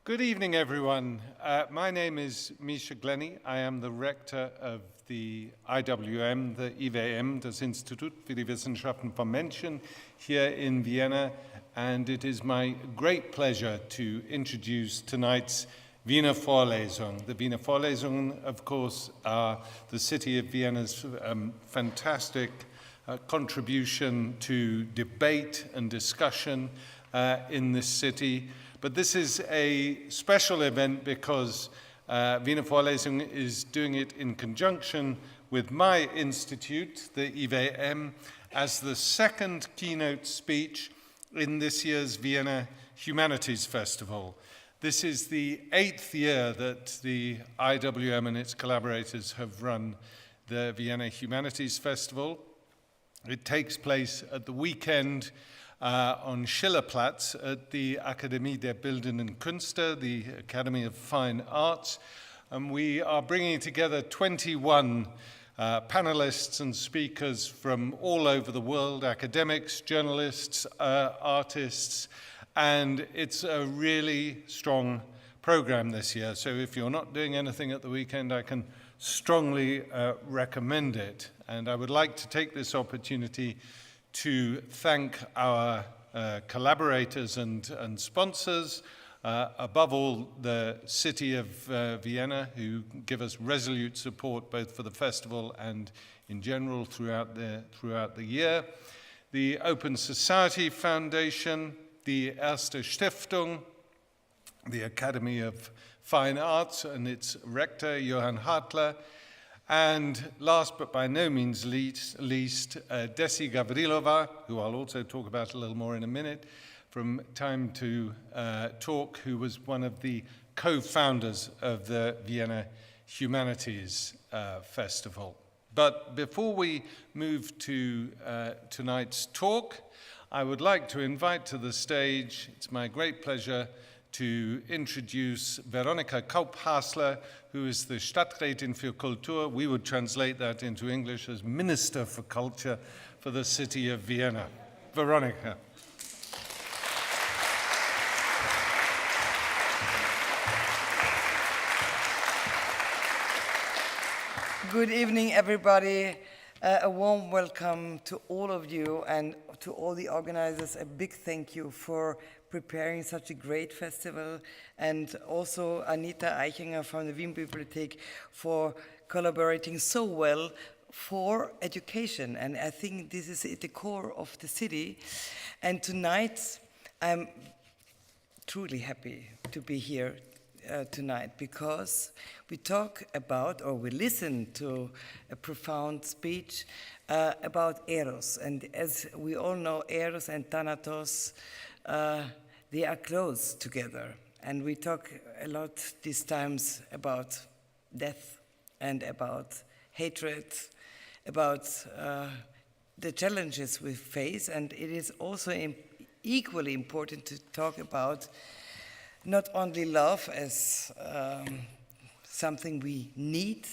Good evening, everyone. My name is Misha Glenny. I am the rector of the IWM, the IWM, das Institut für die Wissenschaften vom Menschen, here in Vienna, and it is my great pleasure to introduce tonight's Wiener Vorlesung. The Wiener Vorlesungen, of course, are the city of Vienna's fantastic contribution to debate and discussion in this city. But this is a special event because Wiener Vorlesung is doing it in conjunction with my institute, the IWM, as the second keynote speech in this year's Vienna Humanities Festival. This is the 8th year that the IWM and its collaborators have run the Vienna Humanities Festival. It takes place at the weekend on Schillerplatz at the Akademie der Bildenden Künste, the Academy of Fine Arts. And we are bringing together 21 panelists and speakers from all over the world, academics, journalists, artists, and it's a really strong program this year. So if you're not doing anything at the weekend, I can strongly recommend it. And I would like to take this opportunity to thank our collaborators and sponsors, above all the city of Vienna, who give us resolute support both for the festival and in general throughout the year, the Open Society Foundation, the ERSTE Stiftung, the Academy of Fine Arts and its rector, Johann Hartler, and last but by no means least, Desi Gavrilova, who I'll also talk about a little more in a minute, from Time to Talk, who was one of the co-founders of the Vienna Humanities Festival. But before we move to tonight's talk, I would like to invite to the stage, it's my great pleasure to introduce Veronika Kauphasler, who is the Stadträtin für Kultur. We would translate that into English as Minister for Culture for the city of Vienna. Veronika. Good evening, everybody. A warm welcome to all of you and to all the organizers. A big thank you for preparing such a great festival, and also Anita Eichinger from the Wien Bibliothek for collaborating so well for education. And I think this is at the core of the city. And tonight, I'm truly happy to be here tonight, because we talk about, or we listen to a profound speech about eros. And as we all know, eros and thanatos, they are close together. And we talk a lot these times about death and about hatred, about the challenges we face. And it is also equally important to talk about not only love as something we need,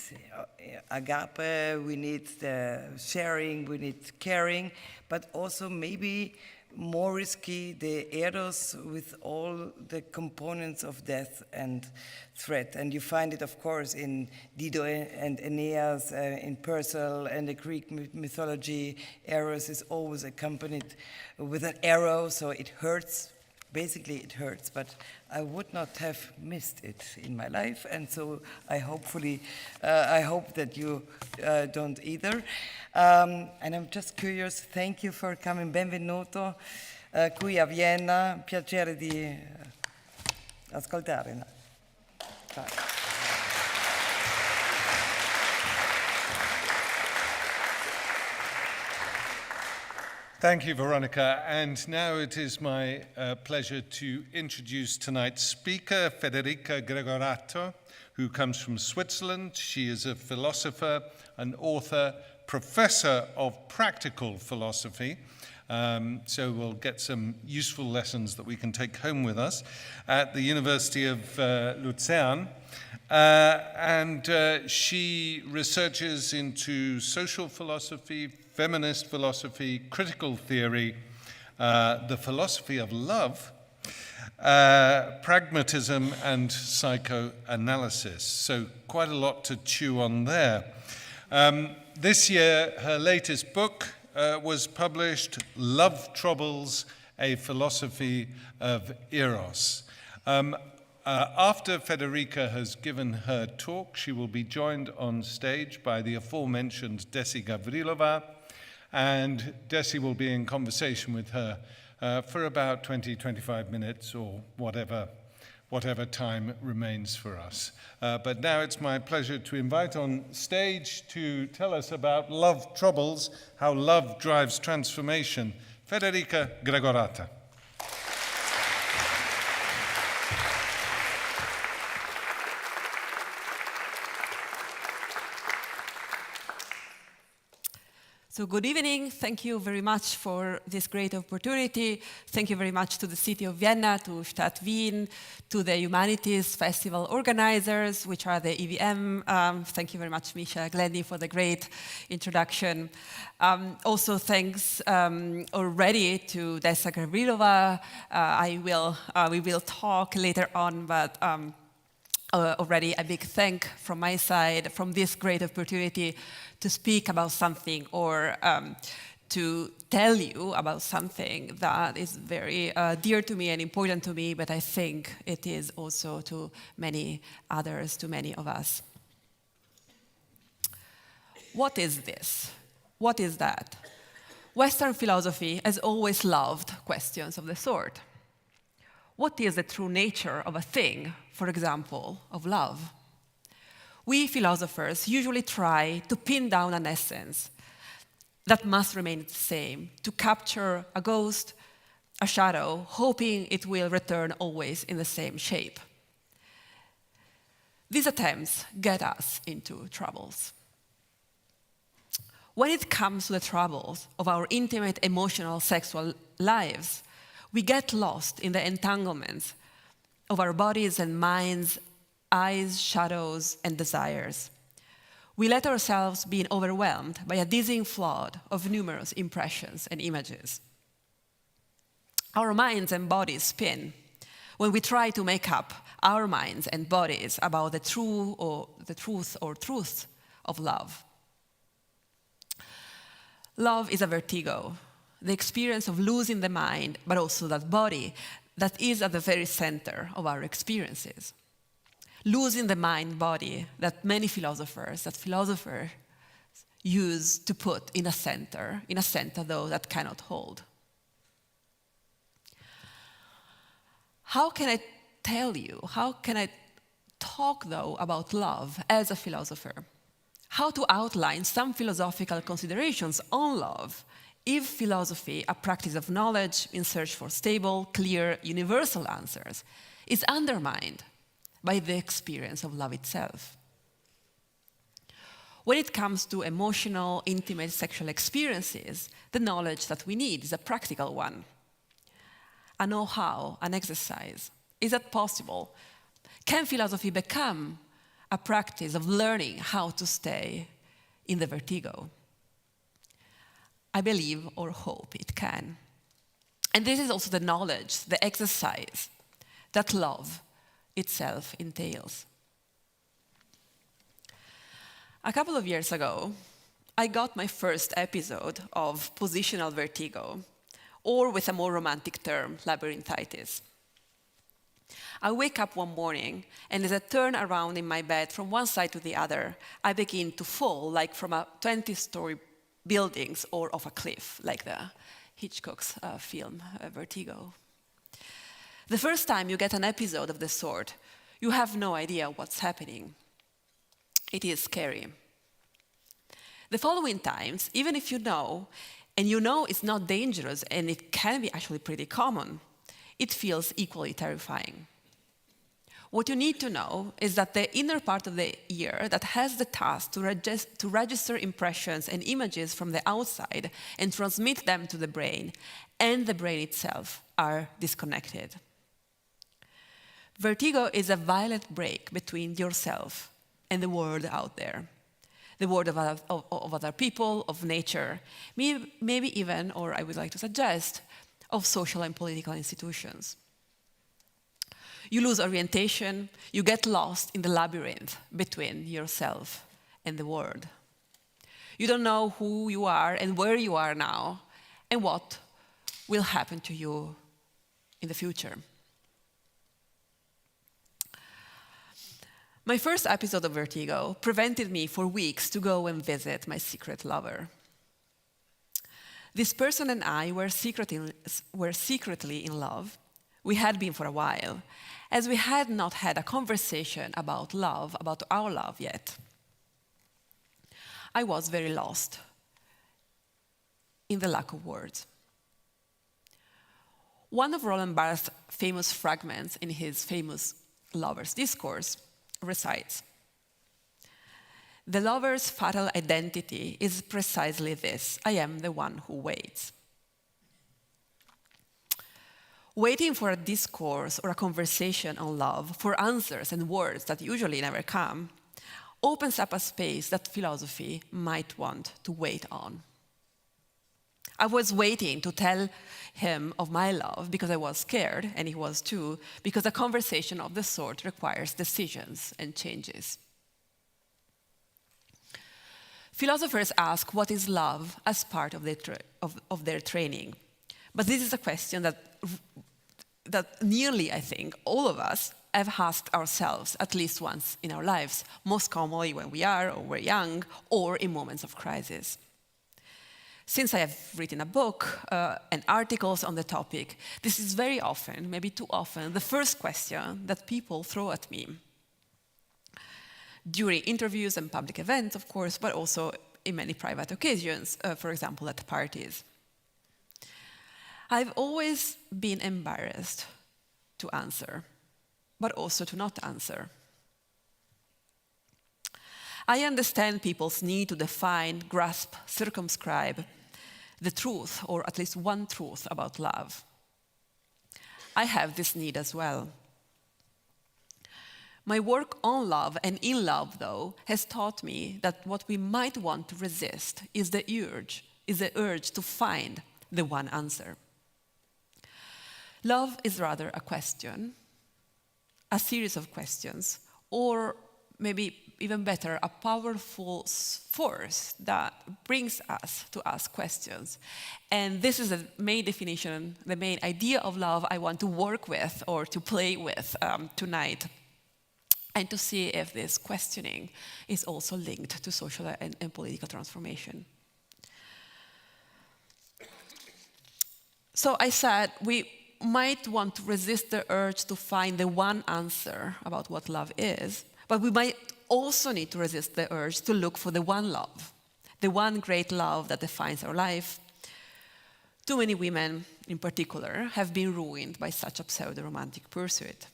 agape, we need the sharing, we need caring, but also maybe more risky, the eros with all the components of death and threat. And you find it, of course, in Dido and Aeneas, in Purcell and the Greek mythology. Eros is always accompanied with an arrow, so it hurts. Basically, it hurts, but I would not have missed it in my life, and so I hope that you don't either. And I'm just curious, thank you for coming, benvenuto qui a Vienna, piacere di ascoltare. Thank you, Veronika. And now it is my pleasure to introduce tonight's speaker, Federica Gregoratto, who comes from Switzerland. She is a philosopher, an author, professor of practical philosophy. So we'll get some useful lessons that we can take home with us at the University of Lucerne. And she researches into social philosophy, feminist philosophy, critical theory, the philosophy of love, pragmatism and psychoanalysis. So quite a lot to chew on there. This year, her latest book was published, Love Troubles, A Philosophy of Eros. After Federica has given her talk, she will be joined on stage by the aforementioned Desi Gavrilova, and Desi will be in conversation with her for about 20-25 minutes or whatever time remains for us. But now it's my pleasure to invite on stage to tell us about Love Troubles, How Love Drives Transformation, Federica Gregoratto. So good evening. Thank you very much for this great opportunity. Thank you very much to the city of Vienna, to Stadt Wien, to the Humanities Festival organizers, which are the EVM. Thank you very much, Misha Glenny, for the great introduction. Also, thanks already to Desa Gavrilova. We will talk later on, but already a big thank from my side from this great opportunity to speak about something or to tell you about something that is very dear to me and important to me, but I think it is also to many others, to many of us. What is this? What is that? Western philosophy has always loved questions of the sort. What is the true nature of a thing, for example, of love? We philosophers usually try to pin down an essence that must remain the same, to capture a ghost, a shadow, hoping it will return always in the same shape. These attempts get us into troubles. When it comes to the troubles of our intimate, emotional, sexual lives, we get lost in the entanglements of our bodies and minds, eyes, shadows, and desires. We let ourselves be overwhelmed by a dizzying flood of numerous impressions and images. Our minds and bodies spin when we try to make up our minds and bodies about the truth or truths of love. Love is a vertigo, the experience of losing the mind, but also that body that is at the very center of our experiences. Losing the mind-body that philosophers use to put in a center though that cannot hold. How can I tell you, how can I talk though about love as a philosopher? How to outline some philosophical considerations on love if philosophy, a practice of knowledge in search for stable, clear, universal answers, is undermined by the experience of love itself? When it comes to emotional, intimate sexual experiences, the knowledge that we need is a practical one. A know-how, an exercise. Is that possible? Can philosophy become a practice of learning how to stay in the vertigo? I believe or hope it can. And this is also the knowledge, the exercise that love itself entails. A couple of years ago, I got my first episode of positional vertigo, or with a more romantic term, labyrinthitis. I wake up one morning, and as I turn around in my bed from one side to the other, I begin to fall like from a 20-story buildings or off a cliff, like the Hitchcock's film, Vertigo. The first time you get an episode of this sort, you have no idea what's happening. It is scary. The following times, even if you know, and you know it's not dangerous and it can be actually pretty common, it feels equally terrifying. What you need to know is that the inner part of the ear that has the task to register impressions and images from the outside and transmit them to the brain and the brain itself are disconnected. Vertigo is a violent break between yourself and the world out there, the world of other people, of nature, maybe even, or I would like to suggest, of social and political institutions. You lose orientation, you get lost in the labyrinth between yourself and the world. You don't know who you are and where you are now, and what will happen to you in the future. My first episode of vertigo prevented me for weeks to go and visit my secret lover. This person and I were secretly in love. We had been for a while, as we had not had a conversation about love, about our love yet. I was very lost in the lack of words. One of Roland Barthes' famous fragments in his famous Lover's Discourse recites, "The lover's fatal identity is precisely this: I am the one who waits." Waiting for a discourse or a conversation on love, for answers and words that usually never come, opens up a space that philosophy might want to wait on. I was waiting to tell him of my love because I was scared, and he was too, because a conversation of the sort requires decisions and changes. Philosophers ask what is love as part of their training. But this is a question that nearly, I think, all of us have asked ourselves at least once in our lives, most commonly when we are or we're young, or in moments of crisis. Since I have written a book and articles on the topic, this is very often, maybe too often, the first question that people throw at me. During interviews and public events, of course, but also in many private occasions, for example, at parties. I've always been embarrassed to answer, but also to not answer. I understand people's need to define, grasp, circumscribe the truth, or at least one truth about love. I have this need as well. My work on love and in love, though, has taught me that what we might want to resist is the urge to find the one answer. Love is rather a question, a series of questions, or maybe even better, a powerful force that brings us to ask questions. And this is the main definition, the main idea of love I want to work with or to play with tonight, and to see if this questioning is also linked to social and political transformation. So I said we might want to resist the urge to find the one answer about what love is, but we might also need to resist the urge to look for the one love, the one great love that defines our life. Too many women, in particular, have been ruined by such a pseudo-romantic pursuit.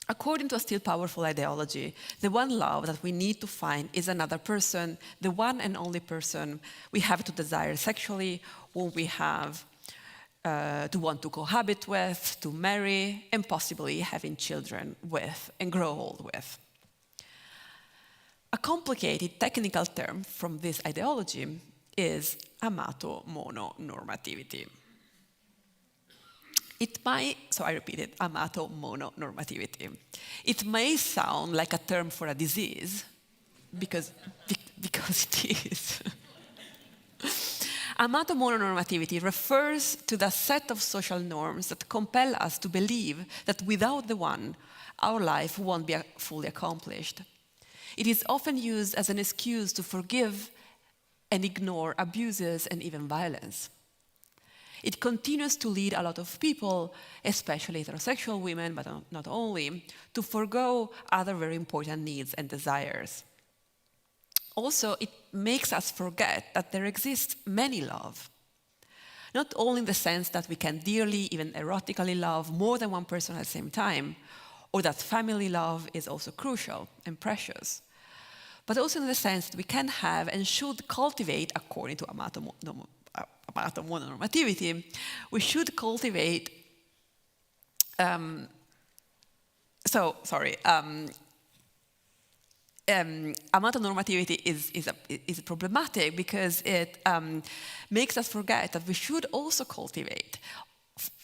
According to a still powerful ideology, the one love that we need to find is another person, the one and only person we have to desire sexually, whom we have to want to cohabit with, to marry, and possibly having children with and grow old with. A complicated technical term from this ideology is amato mononormativity. I repeat it, amato mononormativity. It may sound like a term for a disease, because it is. Amato mononormativity refers to the set of social norms that compel us to believe that without the one, our life won't be fully accomplished. It is often used as an excuse to forgive and ignore abuses and even violence. It continues to lead a lot of people, especially heterosexual women, but not only, to forgo other very important needs and desires. Also, it makes us forget that there exists many love. Not only in the sense that we can dearly, even erotically love more than one person at the same time, or that family love is also crucial and precious, but also in the sense that we can have and should cultivate, according to amato mononormativity, we should cultivate, amatonormativity is problematic because it makes us forget that we should also cultivate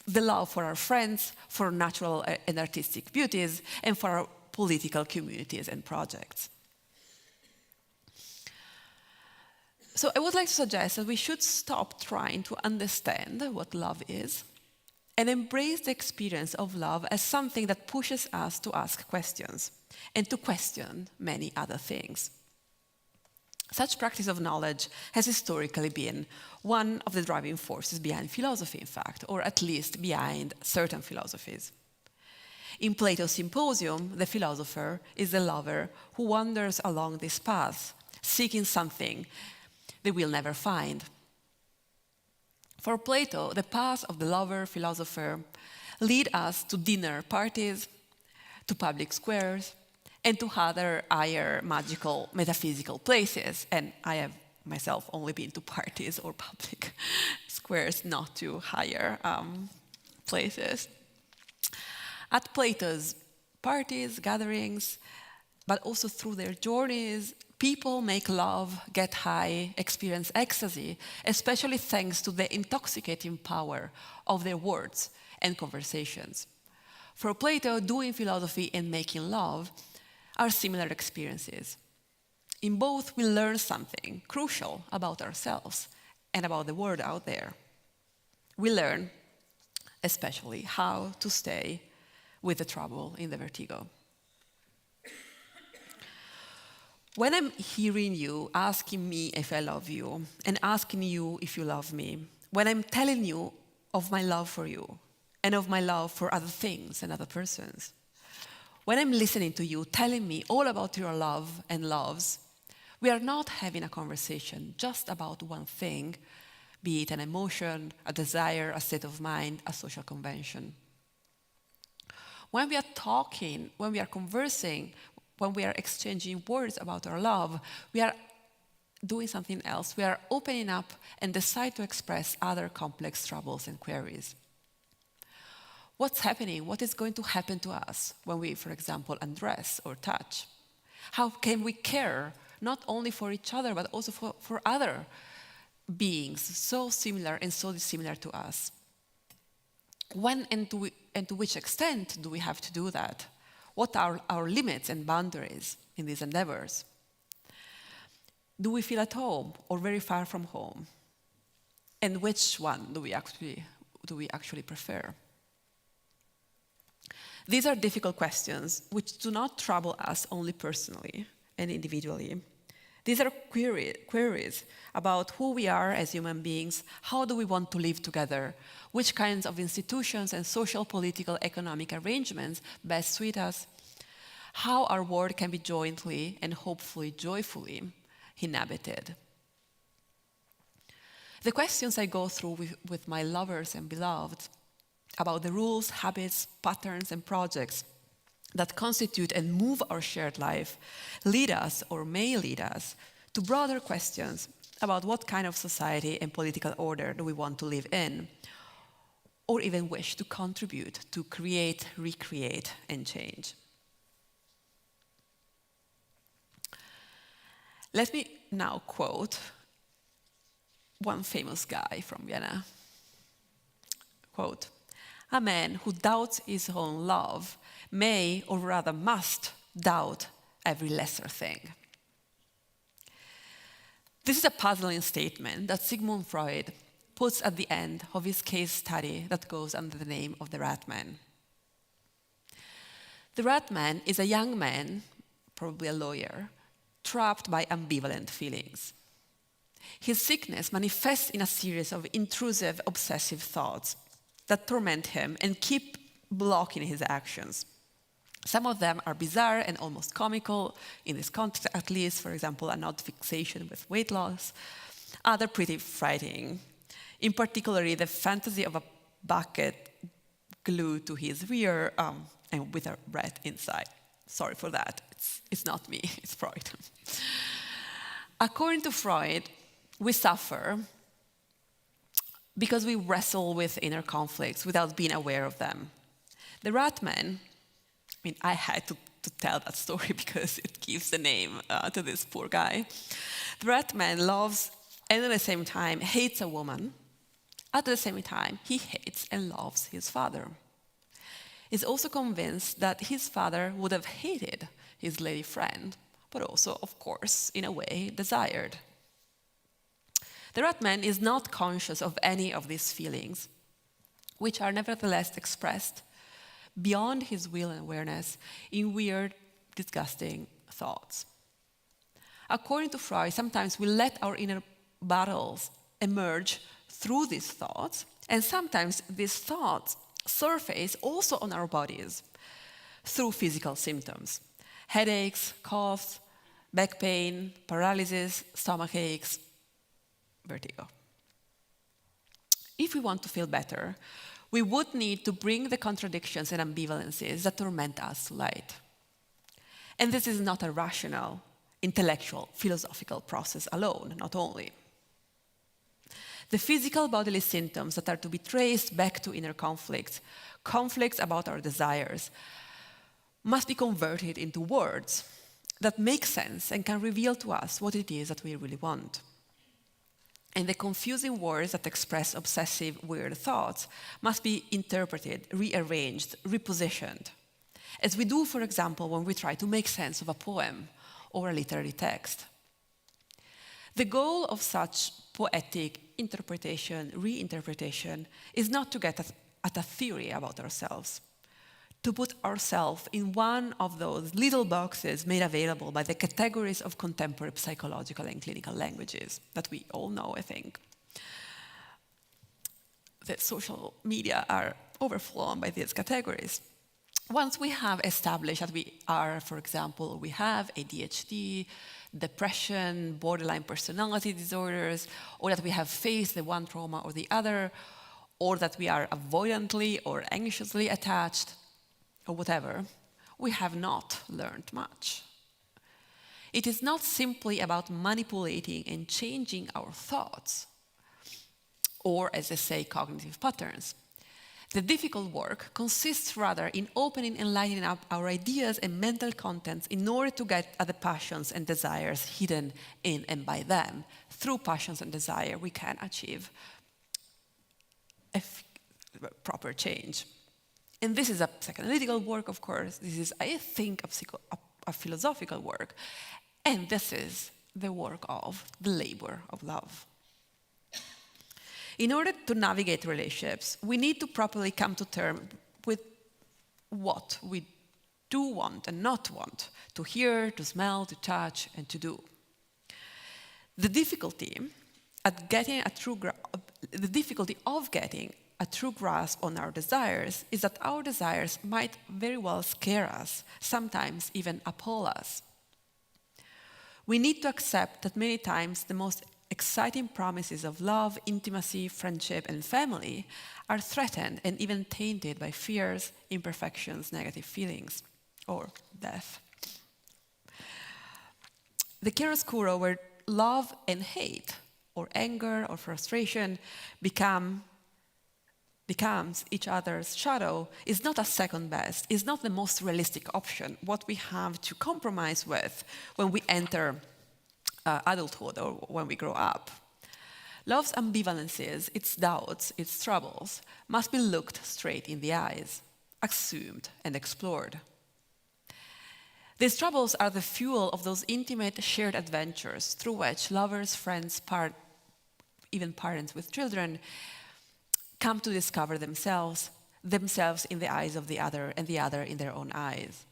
the love for our friends, for natural and artistic beauties, and for our political communities and projects. So I would like to suggest that we should stop trying to understand what love is and embrace the experience of love as something that pushes us to ask questions and to question many other things. Such practice of knowledge has historically been one of the driving forces behind philosophy, in fact, or at least behind certain philosophies. In Plato's Symposium, the philosopher is the lover who wanders along this path, seeking something they will never find. For Plato, the path of the lover-philosopher lead us to dinner parties, to public squares, and to other higher magical, metaphysical places. And I have myself only been to parties or public squares, not to higher places. At Plato's parties, gatherings, but also through their journeys, people make love, get high, experience ecstasy, especially thanks to the intoxicating power of their words and conversations. For Plato, doing philosophy and making love are similar experiences. In both, we learn something crucial about ourselves and about the world out there. We learn, especially, how to stay with the trouble in the vertigo. When I'm hearing you asking me if I love you and asking you if you love me, when I'm telling you of my love for you and of my love for other things and other persons, when I'm listening to you telling me all about your love and loves, we are not having a conversation just about one thing, be it an emotion, a desire, a state of mind, a social convention. When we are talking, when we are conversing, when we are exchanging words about our love, we are doing something else. We are opening up and decide to express other complex troubles and queries. What's happening? What is going to happen to us when we, for example, undress or touch? How can we care not only for each other, but also for other beings so similar and so dissimilar to us? When and to which extent do we have to do that? What are our limits and boundaries in these endeavors? Do we feel at home or very far from home? And which one do we actually prefer? These are difficult questions which do not trouble us only personally and individually. These are queries about who we are as human beings, how do we want to live together, which kinds of institutions and social, political, economic arrangements best suit us, how our world can be jointly and hopefully joyfully inhabited. The questions I go through with my lovers and beloved about the rules, habits, patterns, and projects that constitute and move our shared life lead us, or may lead us, to broader questions about what kind of society and political order do we want to live in, or even wish to contribute to create, recreate, and change. Let me now quote one famous guy from Vienna. Quote, "A man who doubts his own love may, or rather must, doubt every lesser thing." This is a puzzling statement that Sigmund Freud puts at the end of his case study that goes under the name of the RAHMEN. The RAHMEN is a young man, probably a lawyer, trapped by ambivalent feelings. His sickness manifests in a series of intrusive, obsessive thoughts that torment him and keep blocking his actions. Some of them are bizarre and almost comical, in this context at least, for example, a not fixation with weight loss. Other pretty frightening, in particular the fantasy of a bucket glued to his rear and with a rat inside. Sorry for that, it's not me, it's Freud. According to Freud, we suffer because we wrestle with inner conflicts without being aware of them. The RAHMEN, I had to tell that story because it gives the name to this poor guy. The RAHMEN loves and at the same time hates a woman At the same time, he hates and loves his father. He's also convinced that his father would have hated his lady friend, but also, of course, in a way, desired. The RAHMEN is not conscious of any of these feelings, which are nevertheless expressed beyond his will and awareness in weird, disgusting thoughts. According to Freud, sometimes we let our inner battles emerge through these thoughts, and sometimes these thoughts surface also on our bodies through physical symptoms: headaches, coughs, back pain, paralysis, stomach aches, vertigo. If we want to feel better, we would need to bring the contradictions and ambivalences that torment us to light. And this is not a rational, intellectual, philosophical process alone, not only. The physical bodily symptoms that are to be traced back to inner conflicts, conflicts about our desires, must be converted into words that make sense and can reveal to us what it is that we really want. And the confusing words that express obsessive, weird thoughts must be interpreted, rearranged, repositioned, as we do, for example, when we try to make sense of a poem or a literary text. The goal of such poetic interpretation, reinterpretation, is not to get at a theory about ourselves, to put ourselves in one of those little boxes made available by the categories of contemporary psychological and clinical languages that we all know, I think. The social media are overflown by these categories. Once we have established that we are, for example, we have ADHD, depression, borderline personality disorders, or that we have faced the one trauma or the other, or that we are avoidantly or anxiously attached, or whatever, we have not learned much. It is not simply about manipulating and changing our thoughts, or, as they say, cognitive patterns. The difficult work consists rather in opening and lighting up our ideas and mental contents in order to get at the passions and desires hidden in and by them. Through passions and desire, we can achieve a proper change. And this is a psychoanalytical work, of course. This is, I think, a philosophical work. And this is the work of the labor of love. In order to navigate relationships, we need to properly come to terms with what we do want and not want, to hear, to smell, to touch, and to do. The difficulty of getting a true grasp on our desires is that our desires might very well scare us, sometimes even appall us. We need to accept that many times the most exciting promises of love, intimacy, friendship, and family are threatened and even tainted by fears, imperfections, negative feelings, or death. The chiaroscuro where love and hate, or anger or frustration, becomes each other's shadow, is not a second best, is not the most realistic option, what we have to compromise with when we enter adulthood or when we grow up. Love's ambivalences, its doubts, its troubles, must be looked straight in the eyes, assumed and explored. These troubles are the fuel of those intimate shared adventures through which lovers, friends, even parents with children, come to discover themselves in the eyes of the other and the other in their own eyes.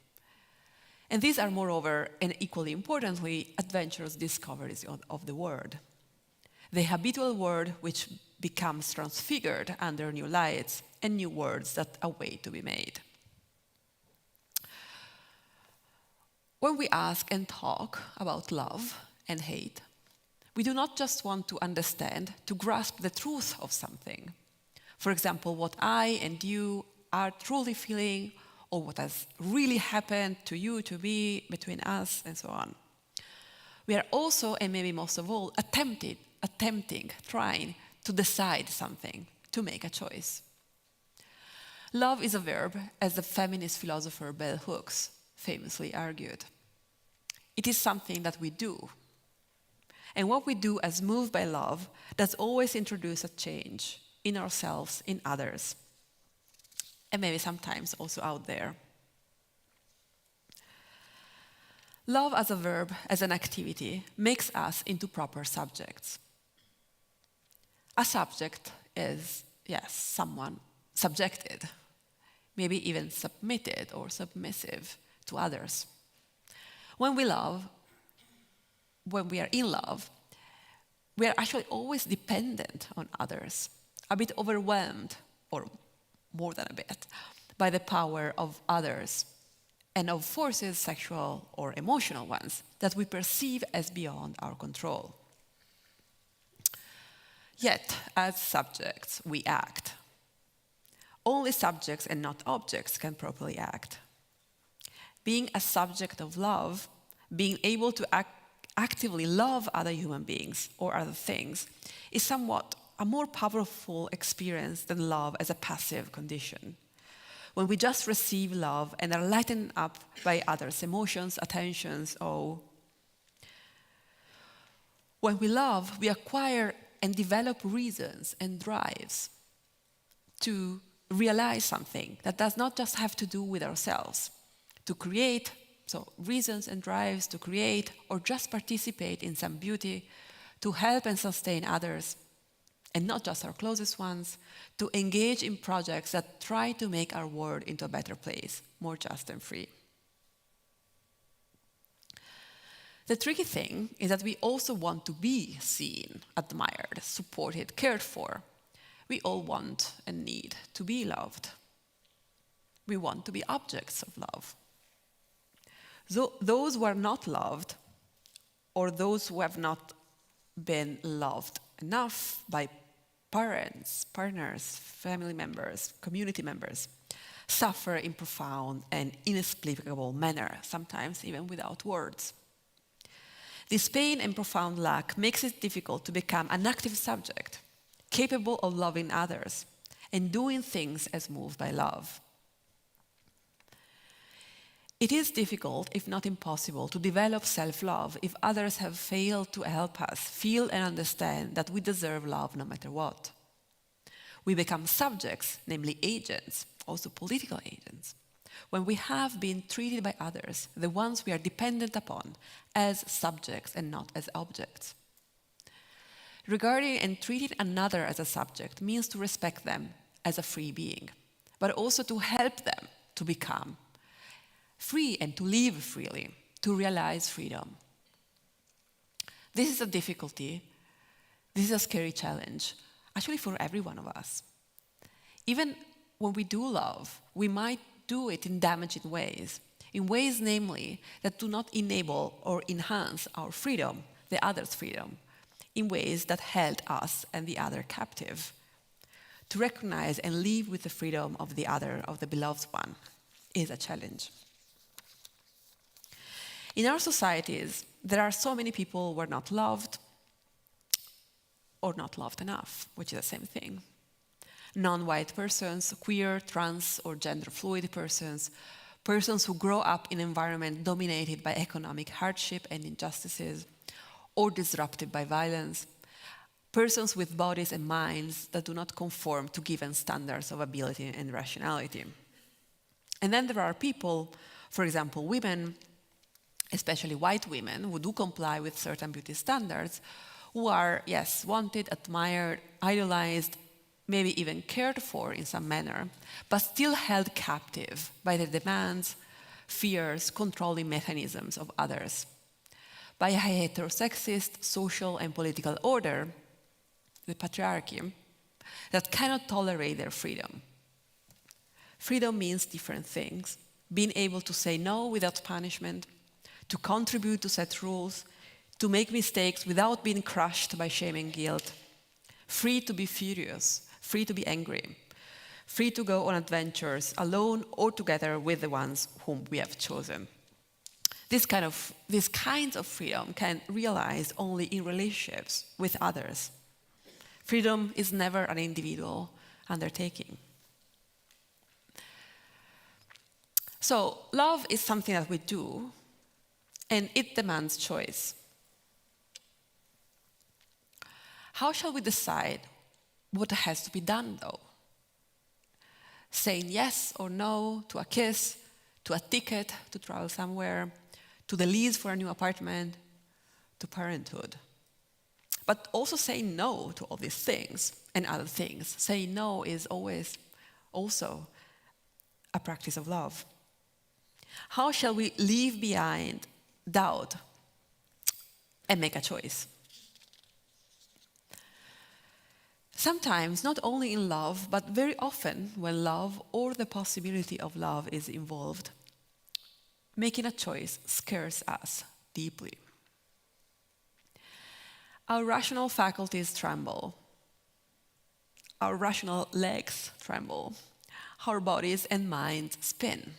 And these are, moreover, and equally importantly, adventurous discoveries of the world. The habitual world which becomes transfigured under new lights and new worlds that await to be made. When we ask and talk about love and hate, we do not just want to understand, to grasp the truth of something. For example, what I and you are truly feeling, or what has really happened to you, to me, between us, and so on. We are also, and maybe most of all, trying to decide something, to make a choice. Love is a verb, as the feminist philosopher Bell Hooks famously argued. It is something that we do. And what we do as moved by love does always introduce a change, in ourselves, in others, and maybe sometimes also out there. Love as a verb, as an activity, makes us into proper subjects. A subject is, yes, someone subjected, maybe even submitted or submissive to others. When we love, when we are in love, we are actually always dependent on others, a bit overwhelmed, or more than a bit, by the power of others and of forces, sexual or emotional ones, that we perceive as beyond our control. Yet, as subjects, we act. Only subjects and not objects can properly act. Being a subject of love, being able to actively love other human beings or other things, is somewhat a more powerful experience than love as a passive condition. When we just receive love and are lightened up by others' emotions, attentions, when we love, we acquire and develop reasons and drives to realize something that does not just have to do with ourselves, to create, so reasons and drives to create or just participate in some beauty, to help and sustain others, and not just our closest ones, to engage in projects that try to make our world into a better place, more just and free. The tricky thing is that we also want to be seen, admired, supported, cared for. We all want and need to be loved. We want to be objects of love. Those who are not loved, or those who have not been loved enough by parents, partners, family members, community members, suffer in profound and inexplicable manner, sometimes even without words. This pain and profound lack makes it difficult to become an active subject, capable of loving others and doing things as moved by love. It is difficult, if not impossible, to develop self-love if others have failed to help us feel and understand that we deserve love no matter what. We become subjects, namely agents, also political agents, when we have been treated by others, the ones we are dependent upon, as subjects and not as objects. Regarding and treating another as a subject means to respect them as a free being, but also to help them to become free and to live freely, to realize freedom. This is a difficulty, this is a scary challenge, actually for every one of us. Even when we do love, we might do it in damaging ways, namely that do not enable or enhance our freedom, the other's freedom, in ways that held us and the other captive. To recognize and live with the freedom of the other, of the beloved one, is a challenge. In our societies, there are so many people who are not loved or not loved enough, which is the same thing. Non-white persons, queer, trans, or gender fluid persons, persons who grow up in an environment dominated by economic hardship and injustices, or disrupted by violence, persons with bodies and minds that do not conform to given standards of ability and rationality. And then there are people, for example, women, especially white women, who do comply with certain beauty standards, who are, yes, wanted, admired, idolized, maybe even cared for in some manner, but still held captive by the demands, fears, controlling mechanisms of others, by a heterosexist social and political order, the patriarchy, that cannot tolerate their freedom. Freedom means different things: being able to say no without punishment, to contribute to set rules, to make mistakes without being crushed by shame and guilt, free to be furious, free to be angry, free to go on adventures alone or together with the ones whom we have chosen. These kinds of freedom can realize only in relationships with others. Freedom is never an individual undertaking. So, love is something that we do, and it demands choice. How shall we decide what has to be done, though. Saying yes or no to a kiss, to a ticket to travel somewhere, to the lease for a new apartment, to parenthood. But also saying no to all these things and other things. Saying no is always also a practice of love. How shall we leave behind doubt and make a choice? Sometimes, not only in love, but very often when love or the possibility of love is involved, making a choice scares us deeply. Our rational faculties tremble. Our rational legs tremble. Our bodies and minds spin.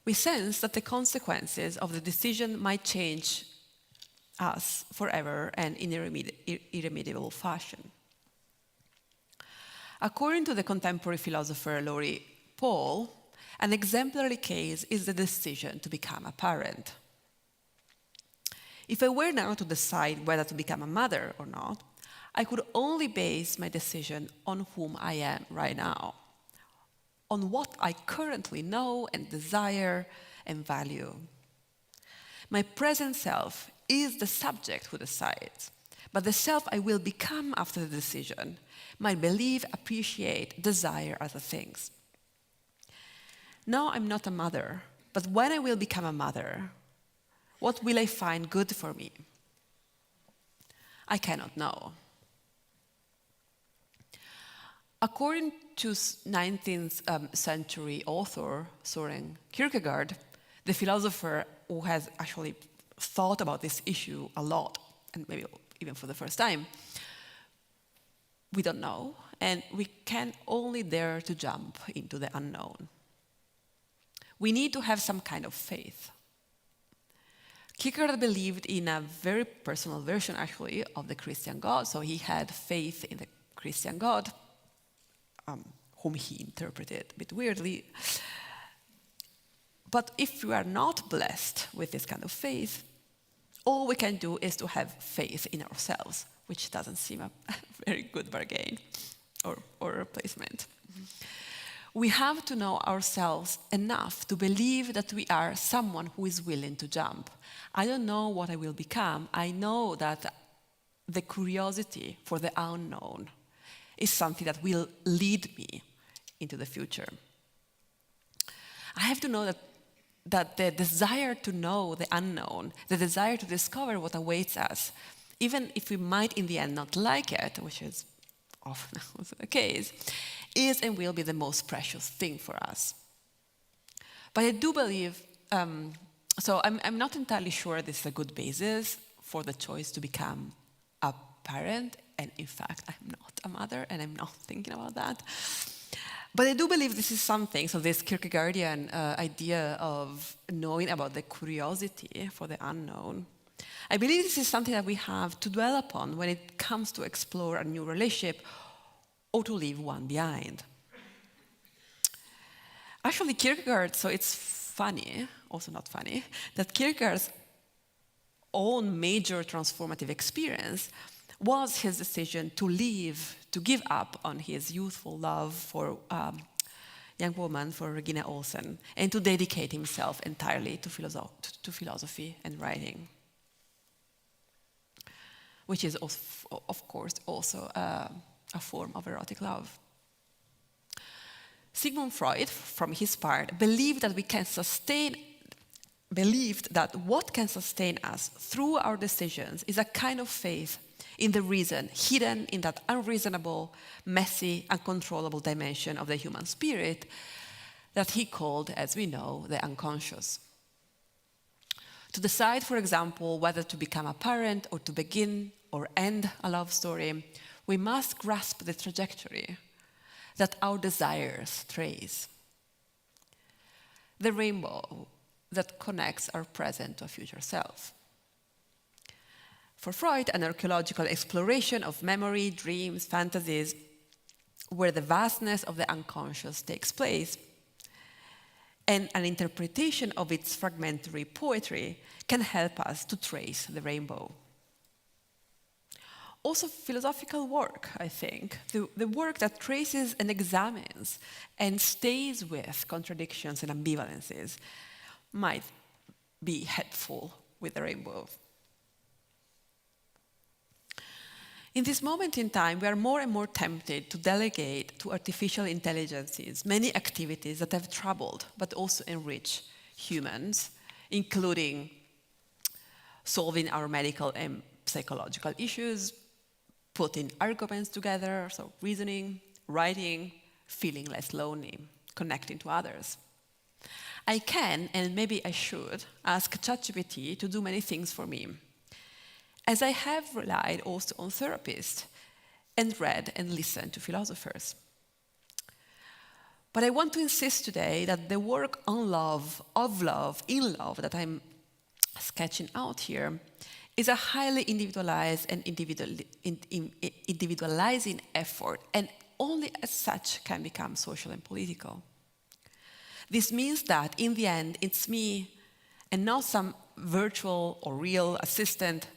We sense that the consequences of the decision might change us forever and in irremediable fashion. According to the contemporary philosopher Lorde Paul, an exemplary case is the decision to become a parent. If I were now to decide whether to become a mother or not, I could only base my decision on whom I am right now, on what I currently know and desire and value. My present self is the subject who decides, but the self I will become after the decision might believe, appreciate, desire other things. Now I'm not a mother, but when I will become a mother, what will I find good for me? I cannot know. According to 19th century author Søren Kierkegaard, the philosopher who has actually thought about this issue a lot, and maybe even for the first time, we don't know, and we can only dare to jump into the unknown. We need to have some kind of faith. Kierkegaard believed in a very personal version, actually, of the Christian God, so he had faith in the Christian God, whom he interpreted a bit weirdly. But if we are not blessed with this kind of faith, all we can do is to have faith in ourselves, which doesn't seem a very good bargain or replacement. We have to know ourselves enough to believe that we are someone who is willing to jump. I don't know what I will become. I know that the curiosity for the unknown is something that will lead me into the future. I have to know that the desire to know the unknown, the desire to discover what awaits us, even if we might in the end not like it, which is often the case, is and will be the most precious thing for us. But I do believe, so I'm not entirely sure this is a good basis for the choice to become a parent, and in fact, I'm not a mother, and I'm not thinking about that. But I do believe this is something, so this Kierkegaardian idea of knowing about the curiosity for the unknown, I believe this is something that we have to dwell upon when it comes to explore a new relationship or to leave one behind. Actually, Kierkegaard, so it's funny, also not funny, that Kierkegaard's own major transformative experience was his decision to leave, to give up on his youthful love for a young woman, for Regina Olsen, and to dedicate himself entirely to philosophy and writing, which is, of course, also a form of erotic love. Sigmund Freud, from his part, believed that what can sustain us through our decisions is a kind of faith in the reason hidden in that unreasonable, messy, uncontrollable dimension of the human spirit that he called, as we know, the unconscious. To decide, for example, whether to become a parent or to begin or end a love story, we must grasp the trajectory that our desires trace. The rainbow that connects our present to a future self. For Freud, an archaeological exploration of memory, dreams, fantasies, where the vastness of the unconscious takes place, and an interpretation of its fragmentary poetry can help us to trace the rainbow. also philosophical work, I think. The work that traces and examines and stays with contradictions and ambivalences might be helpful with the rainbow. In this moment in time, we are more and more tempted to delegate to artificial intelligences many activities that have troubled but also enrich humans, including solving our medical and psychological issues, putting arguments together, so reasoning, writing, feeling less lonely, connecting to others. I can, and maybe I should, ask ChatGPT to do many things for me, as I have relied also on therapists and read and listened to philosophers. But I want to insist today that the work on love, of love, in love that I'm sketching out here is a highly individualized and individualizing effort, and only as such can become social and political. This means that in the end, it's me and not some virtual or real assistant,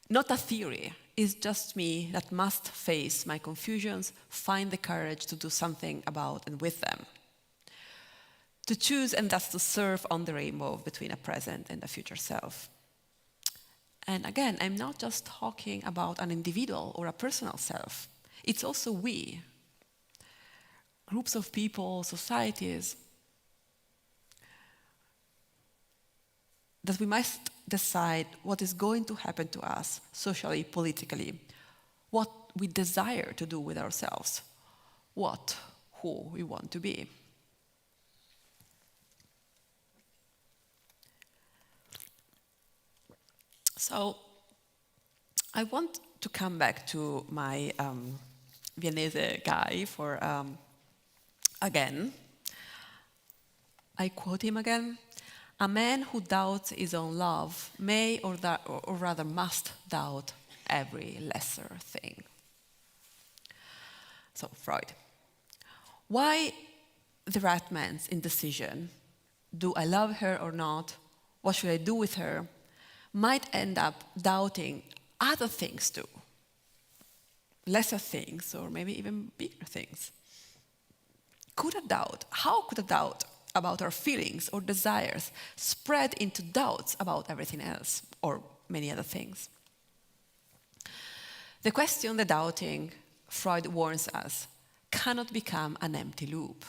not a theory. It's just me that must face my confusions, find the courage to do something about and with them. To choose and thus to serve on the rainbow between a present and a future self. And again, I'm not just talking about an individual or a personal self. It's also we, groups of people, societies, that we must decide what is going to happen to us socially, politically, what we desire to do with ourselves, who we want to be. So I want to come back to my Viennese guy for, again, I quote him again, "A man who doubts his own love may or rather must doubt every lesser thing." So Freud. Why the RAHMEN's indecision, do I love her or not, what should I do with her, might end up doubting other things too. Lesser things, or maybe even bigger things. How could a doubt about our feelings or desires spread into doubts about everything else, or many other things? The question, the doubting, Freud warns us, cannot become an empty loop.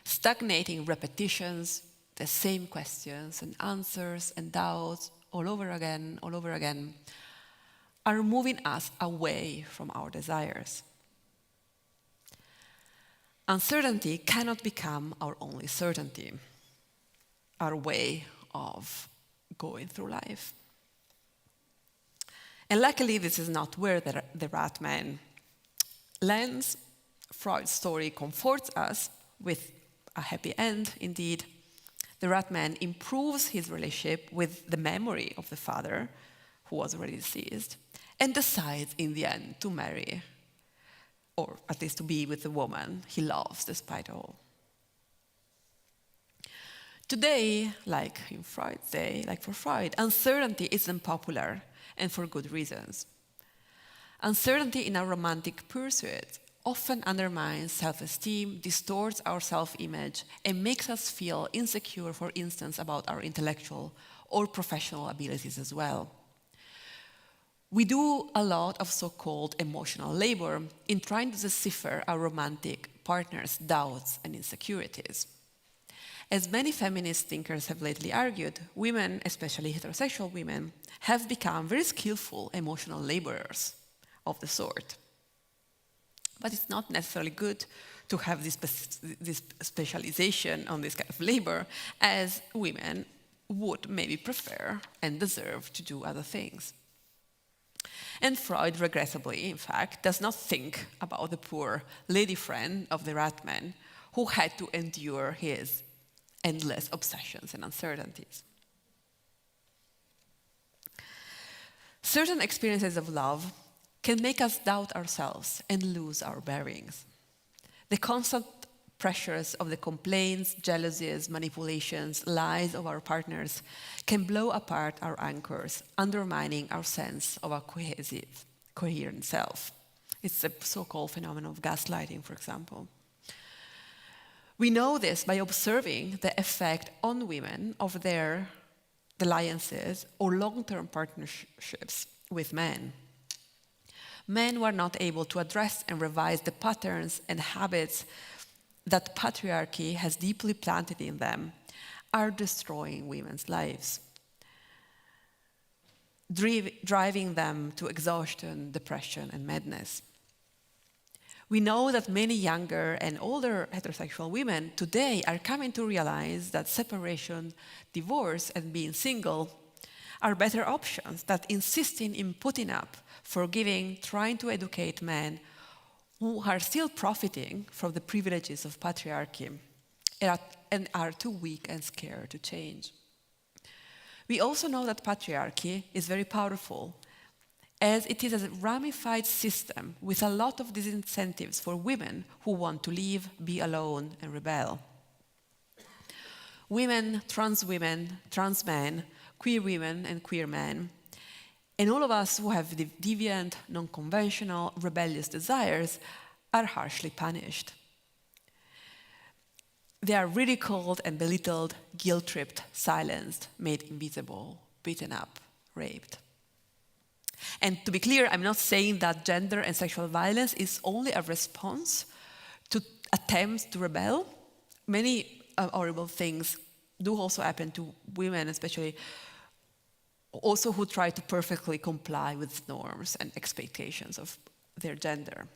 Stagnating repetitions, the same questions and answers and doubts all over again, are moving us away from our desires. Uncertainty cannot become our only certainty, our way of going through life. And luckily, this is not where the RAHMEN lands. Freud's story comforts us with a happy end, indeed. The RAHMEN improves his relationship with the memory of the father, who was already deceased, and decides in the end to marry, or at least to be with the woman he loves despite all. Today, like in Freud's day, like for Freud, uncertainty isn't popular, and for good reasons. Uncertainty in our romantic pursuit often undermines self-esteem, distorts our self-image, and makes us feel insecure, for instance, about our intellectual or professional abilities as well. We do a lot of so-called emotional labor in trying to decipher our romantic partner's doubts and insecurities. As many feminist thinkers have lately argued, women, especially heterosexual women, have become very skillful emotional laborers of the sort. But it's not necessarily good to have this specialization on this kind of labor, as women would maybe prefer and deserve to do other things. And Freud, regrettably, in fact, does not think about the poor lady friend of the RAHMEN who had to endure his endless obsessions and uncertainties. Certain experiences of love can make us doubt ourselves and lose our bearings. The constant pressures of the complaints, jealousies, manipulations, lies of our partners can blow apart our anchors, undermining our sense of a coherent self. It's a so-called phenomenon of gaslighting, for example. We know this by observing the effect on women of their alliances or long-term partnerships with men. Men who are not able to address and revise the patterns and habits that patriarchy has deeply planted in them are destroying women's lives, driving them to exhaustion, depression, and madness. We know that many younger and older heterosexual women today are coming to realize that separation, divorce, and being single are better options than insisting in putting up, forgiving, trying to educate men who are still profiting from the privileges of patriarchy and are too weak and scared to change. We also know that patriarchy is very powerful, as it is a ramified system with a lot of disincentives for women who want to leave, be alone, and rebel. Women, trans men, queer women, and queer men, and all of us who have deviant, non-conventional, rebellious desires are harshly punished. They are ridiculed and belittled, guilt-tripped, silenced, made invisible, beaten up, raped. And to be clear, I'm not saying that gender and sexual violence is only a response to attempts to rebel. Many horrible things do also happen to women, especially also who try to perfectly comply with norms and expectations of their gender.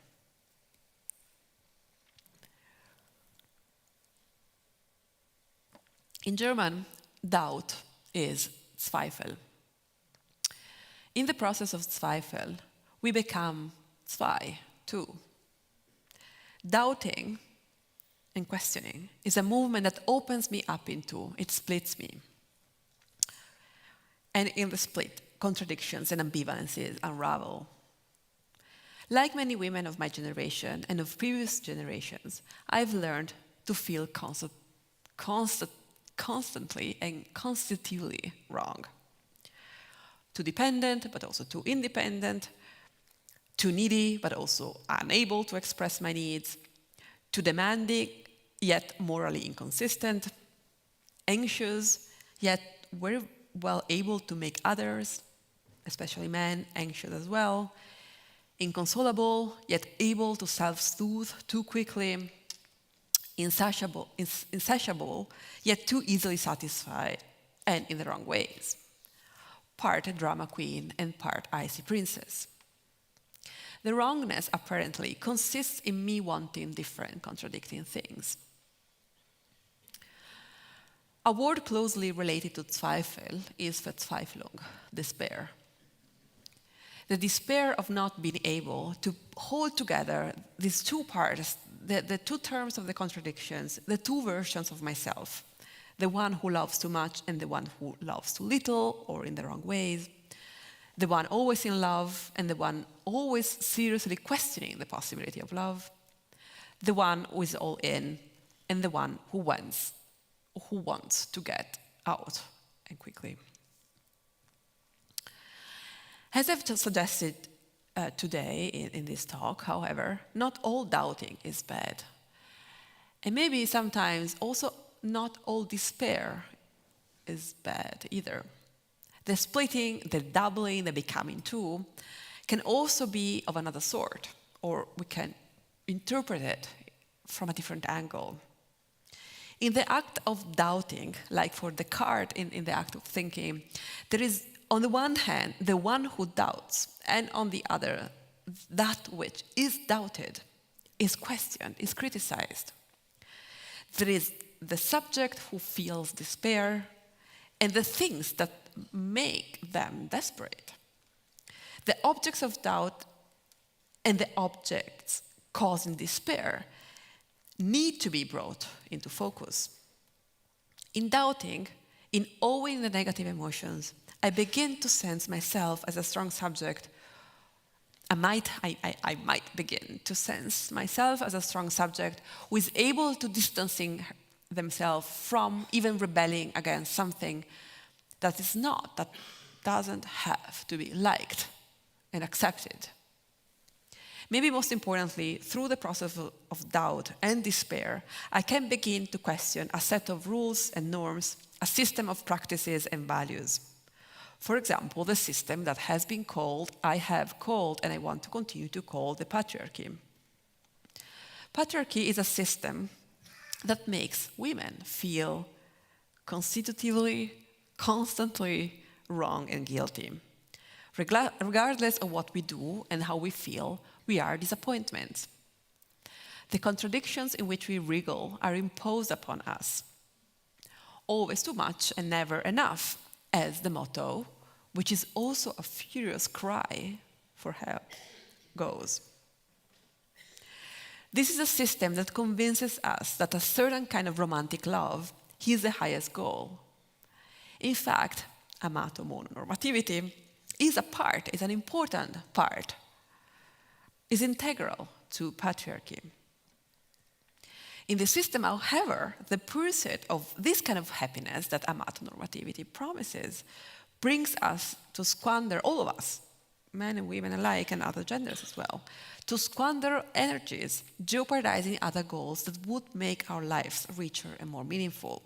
In German, doubt is Zweifel. In the process of Zweifel, we become zwei, too. Doubting and questioning is a movement that opens me up into, it splits me. And in the split, contradictions and ambivalences unravel. Like many women of my generation and of previous generations, I've learned to feel constantly and constitutively wrong. Too dependent, but also too independent. Too needy, but also unable to express my needs. Too demanding, yet morally inconsistent. Anxious, yet very well able to make others, especially men, anxious as well. Inconsolable, yet able to self-soothe too quickly. Insatiable, yet too easily satisfied, and in the wrong ways. Part drama queen and part icy princess. The wrongness, apparently, consists in me wanting different, contradicting things. A word closely related to Zweifel is Verzweiflung, despair. The despair of not being able to hold together these two parts, the two terms of the contradictions, the two versions of myself, the one who loves too much and the one who loves too little or in the wrong ways, the one always in love and the one always seriously questioning the possibility of love, the one who is all in and the one who wants to get out and quickly. As I've just suggested today in this talk, however, not all doubting is bad. And maybe sometimes also not all despair is bad either. The splitting, the doubling, the becoming two can also be of another sort, or we can interpret it from a different angle. In the act of doubting, like for Descartes in the act of thinking, there is on the one hand the one who doubts, and on the other, that which is doubted, is questioned, is criticized. There is the subject who feels despair, and the things that make them desperate. The objects of doubt and the objects causing despair need to be brought into focus. In doubting, in owing the negative emotions, I begin to sense myself as a strong subject I might begin to sense myself as a strong subject who is able to distancing themselves from even rebelling against something that is not, that doesn't have to be liked and accepted. Maybe most importantly, through the process of doubt and despair, I can begin to question a set of rules and norms, a system of practices and values. For example, the system that has been called, I have called, and I want to continue to call the patriarchy. Patriarchy is a system that makes women feel constitutively, constantly wrong and guilty. Regardless of what we do and how we feel, we are disappointments. The contradictions in which we wriggle are imposed upon us. Always too much and never enough, as the motto, which is also a furious cry for help, goes. This is a system that convinces us that a certain kind of romantic love is the highest goal. In fact, amato mononormativity is an important part, is integral to patriarchy. In the system, however, the pursuit of this kind of happiness that amatonormativity promises brings us to squander, all of us, men and women alike and other genders as well, to squander energies, jeopardizing other goals that would make our lives richer and more meaningful.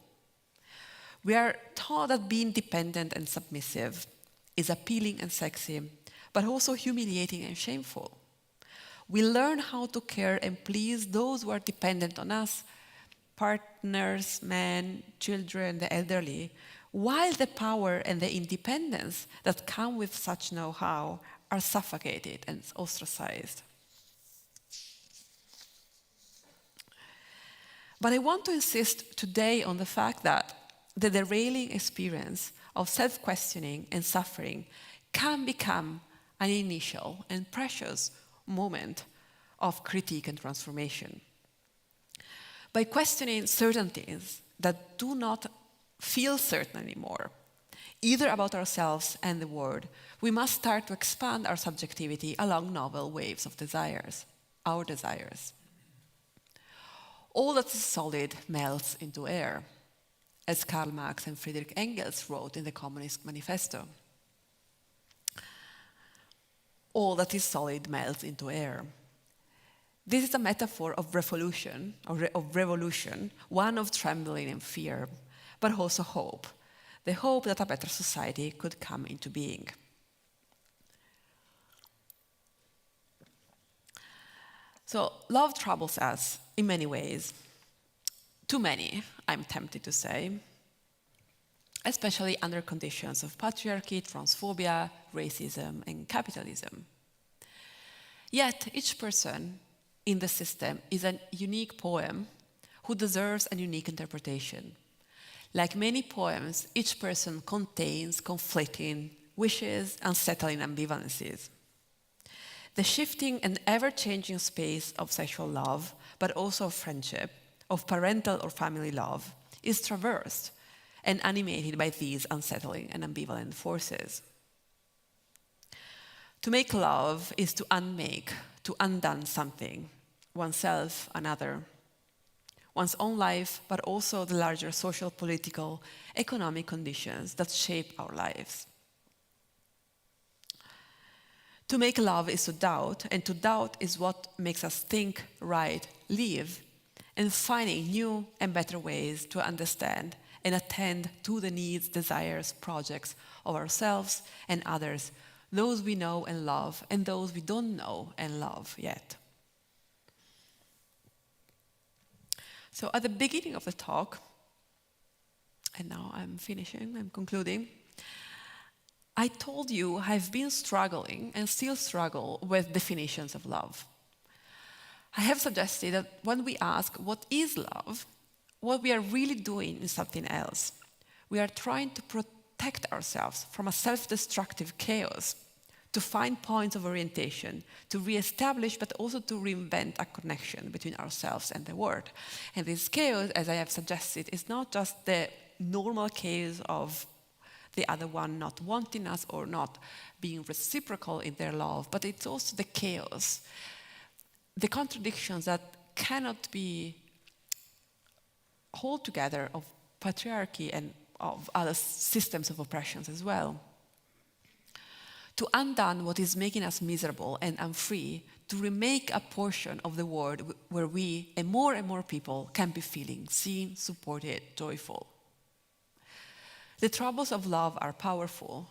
We are taught that being dependent and submissive is appealing and sexy, but also humiliating and shameful. We learn how to care and please those who are dependent on us, partners, men, children, the elderly, while the power and the independence that come with such know-how are suffocated and ostracized. But I want to insist today on the fact that the derailing experience of self-questioning and suffering can become an initial and precious moment of critique and transformation. By questioning certainties that do not feel certain anymore, either about ourselves and the world, we must start to expand our subjectivity along novel waves of desires, our desires. All that is solid melts into air, as Karl Marx and Friedrich Engels wrote in the Communist Manifesto. All that is solid melts into air. This is a metaphor of revolution, one of trembling and fear, but also hope, the hope that a better society could come into being. So, love troubles us in many ways. Too many, I'm tempted to say, especially under conditions of patriarchy, transphobia, racism, and capitalism. Yet, each person in the system is a unique poem who deserves a unique interpretation. Like many poems, each person contains conflicting wishes, unsettling ambivalences. The shifting and ever-changing space of sexual love, but also of friendship, of parental or family love, is traversed and animated by these unsettling and ambivalent forces. To make love is to unmake, to undone something, oneself, another, one's own life, but also the larger social, political, economic conditions that shape our lives. To make love is to doubt, and to doubt is what makes us think, write, live, and finding new and better ways to understand and attend to the needs, desires, projects of ourselves and others, those we know and love, and those we don't know and love yet. So at the beginning of the talk, and now I'm concluding, I told you I've been struggling and still struggle with definitions of love. I have suggested that when we ask what is love, what we are really doing is something else. We are trying to protect ourselves from a self-destructive chaos, to find points of orientation, to re-establish, but also to reinvent a connection between ourselves and the world. And this chaos, as I have suggested, is not just the normal chaos of the other one not wanting us or not being reciprocal in their love, but it's also the chaos, the contradictions that cannot be held together of patriarchy and of other systems of oppressions as well. To undone what is making us miserable and unfree, to remake a portion of the world where we and more people can be feeling seen, supported, joyful. The troubles of love are powerful.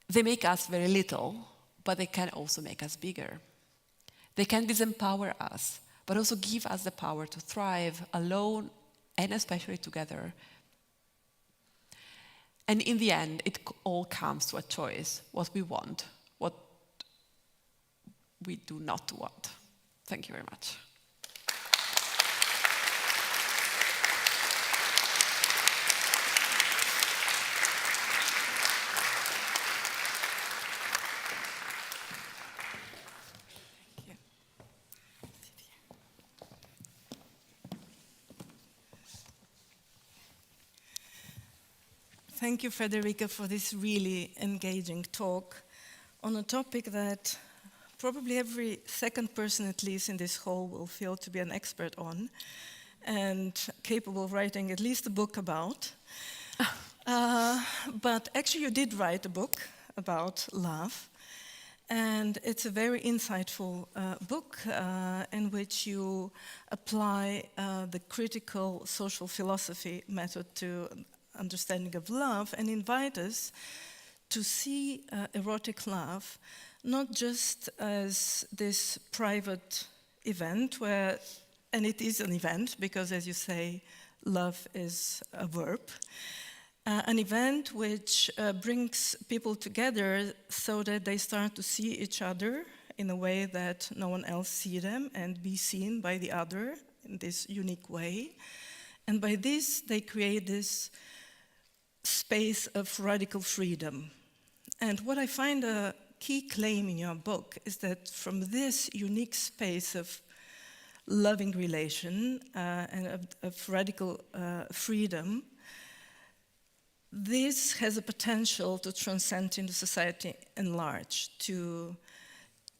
They make us very little, but they can also make us bigger. They can disempower us, but also give us the power to thrive alone and especially together. And in the end, it all comes to a choice, what we want, what we do not want. Thank you very much. Thank you, Federica, for this really engaging talk on a topic that probably every second person, at least in this hall, will feel to be an expert on and capable of writing at least a book about. But actually, you did write a book about love, and it's a very insightful book in which you apply the critical social philosophy method to understanding of love and invite us to see erotic love not just as this private event where, and it is an event because, as you say, love is a verb, an event which brings people together so that they start to see each other in a way that no one else sees them and be seen by the other in this unique way. And by this, they create this space of radical freedom. And what I find a key claim in your book is that from this unique space of loving relation and of radical freedom, this has a potential to transcend into society at large, to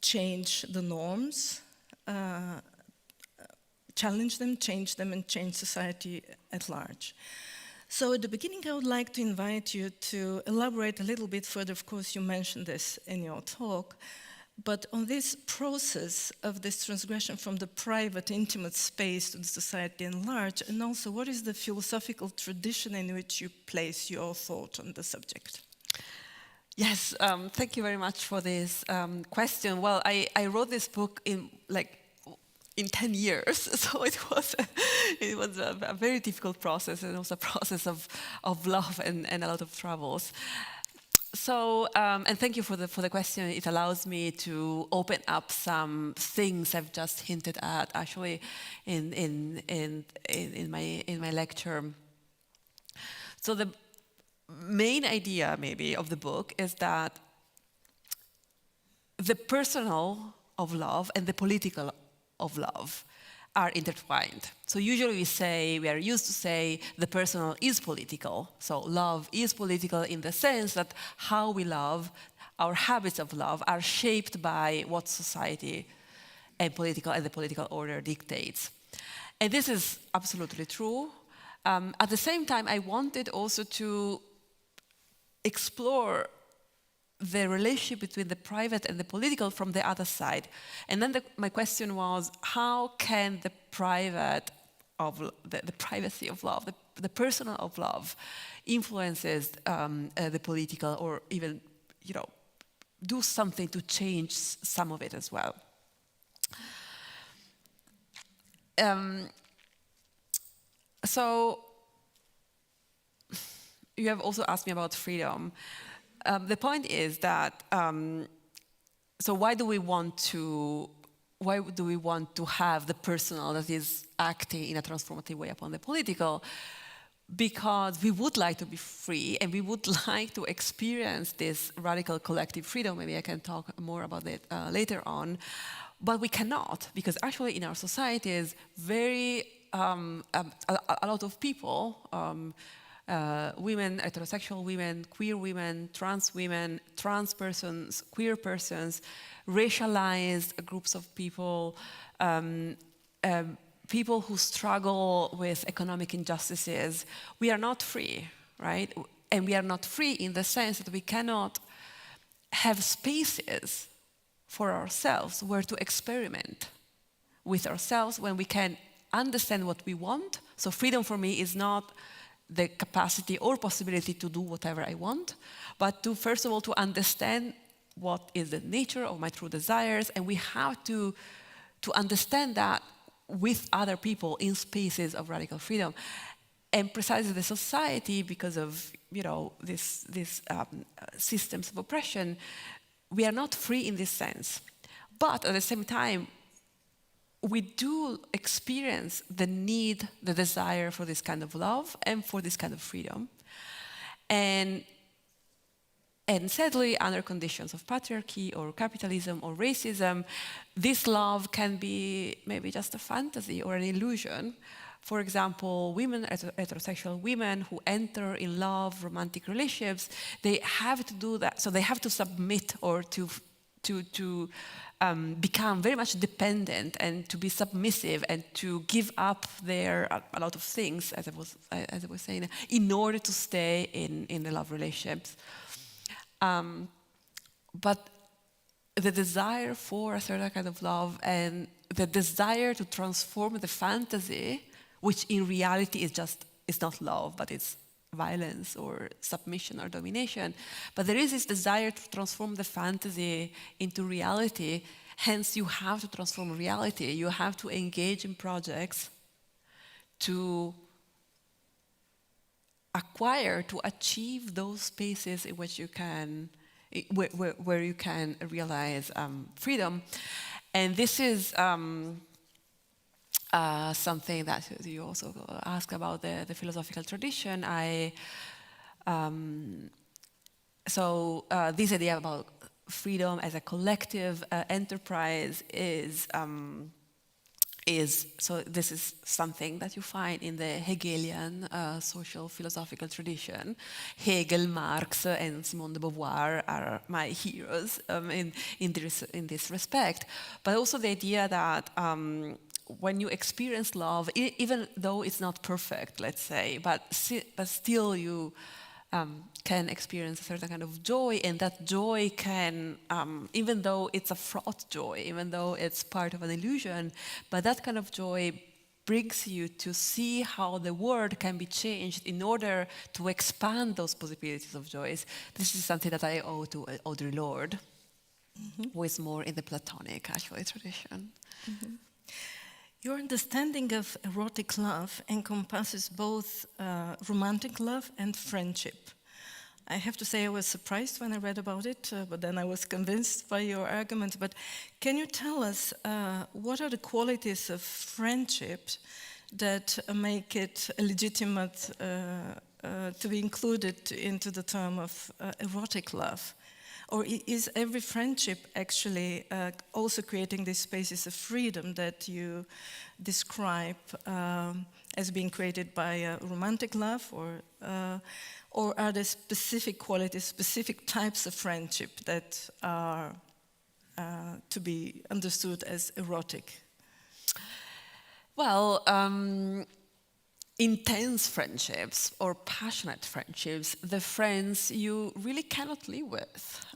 change the norms, challenge them, change them, and change society at large. So at the beginning, I would like to invite you to elaborate a little bit further. Of course, you mentioned this in your talk, but on this process of this transgression from the private, intimate space to the society at large, and also what is the philosophical tradition in which you place your thought on the subject? Yes, thank you very much for this question. Well, I wrote this book in 10 years, so it was a very difficult process, and it was a process of love and a lot of troubles. So, and thank you for the question. It allows me to open up some things I've just hinted at, actually, in my lecture. So the main idea, maybe, of the book is that the personal of love and the political of love are intertwined. So usually we are used to say the personal is political. So love is political in the sense that how we love, our habits of love are shaped by what society and the political order dictates. And this is absolutely true. At the same time, I wanted also to explore the relationship between the private and the political from the other side. And then my question was, how can the the privacy of love, the personal of love, influences the political, or even, do something to change some of it as well. So you have also asked me about freedom. The point is that, so why do we want to have the personal that is acting in a transformative way upon the political? Because we would like to be free, and we would like to experience this radical collective freedom. Maybe I can talk more about it later on. But we cannot, because actually in our societies, a lot of people women, heterosexual women, queer women, trans persons, queer persons, racialized groups of people, people who struggle with economic injustices. We are not free, right? And we are not free in the sense that we cannot have spaces for ourselves where to experiment with ourselves when we can understand what we want. So freedom for me is not the capacity or possibility to do whatever I want, but to, first of all, to understand what is the nature of my true desires, and we have to understand that with other people in spaces of radical freedom. And precisely the society, because of these systems of oppression, we are not free in this sense. But at the same time, we do experience the need, the desire for this kind of love and for this kind of freedom. And sadly, under conditions of patriarchy or capitalism or racism, this love can be maybe just a fantasy or an illusion. For example, women, heterosexual women who enter in love, romantic relationships, they have to do that. So they have to submit or to become very much dependent and to be submissive and to give up a lot of things, as I was saying, in order to stay in the love relationships. But the desire for a certain kind of love and the desire to transform the fantasy, which in reality is not love, but it's violence or submission or domination. But there is this desire to transform the fantasy into reality. Hence, you have to transform reality. You have to engage in projects to acquire, to achieve those spaces in which you can, where you can realize freedom. And this is something that you also ask about the philosophical tradition. This idea about freedom as a collective enterprise is so this is something that you find in the Hegelian social philosophical tradition. Hegel, Marx, and Simone de Beauvoir are my heroes in this respect. But also the idea that when you experience love, even though it's not perfect, let's say, but still you can experience a certain kind of joy, and that joy can, even though it's a fraught joy, even though it's part of an illusion, but that kind of joy brings you to see how the world can be changed in order to expand those possibilities of joys. This is something that I owe to Audre Lorde, who is more in the Platonic, actually, tradition. Mm-hmm. Your understanding of erotic love encompasses both romantic love and friendship. I have to say I was surprised when I read about it, but then I was convinced by your argument. But can you tell us what are the qualities of friendship that make it legitimate to be included into the term of erotic love? Or is every friendship actually also creating these spaces of freedom that you describe as being created by romantic love, or are there specific qualities, specific types of friendship that are to be understood as erotic? Well, intense friendships or passionate friendships, the friends you really cannot live with.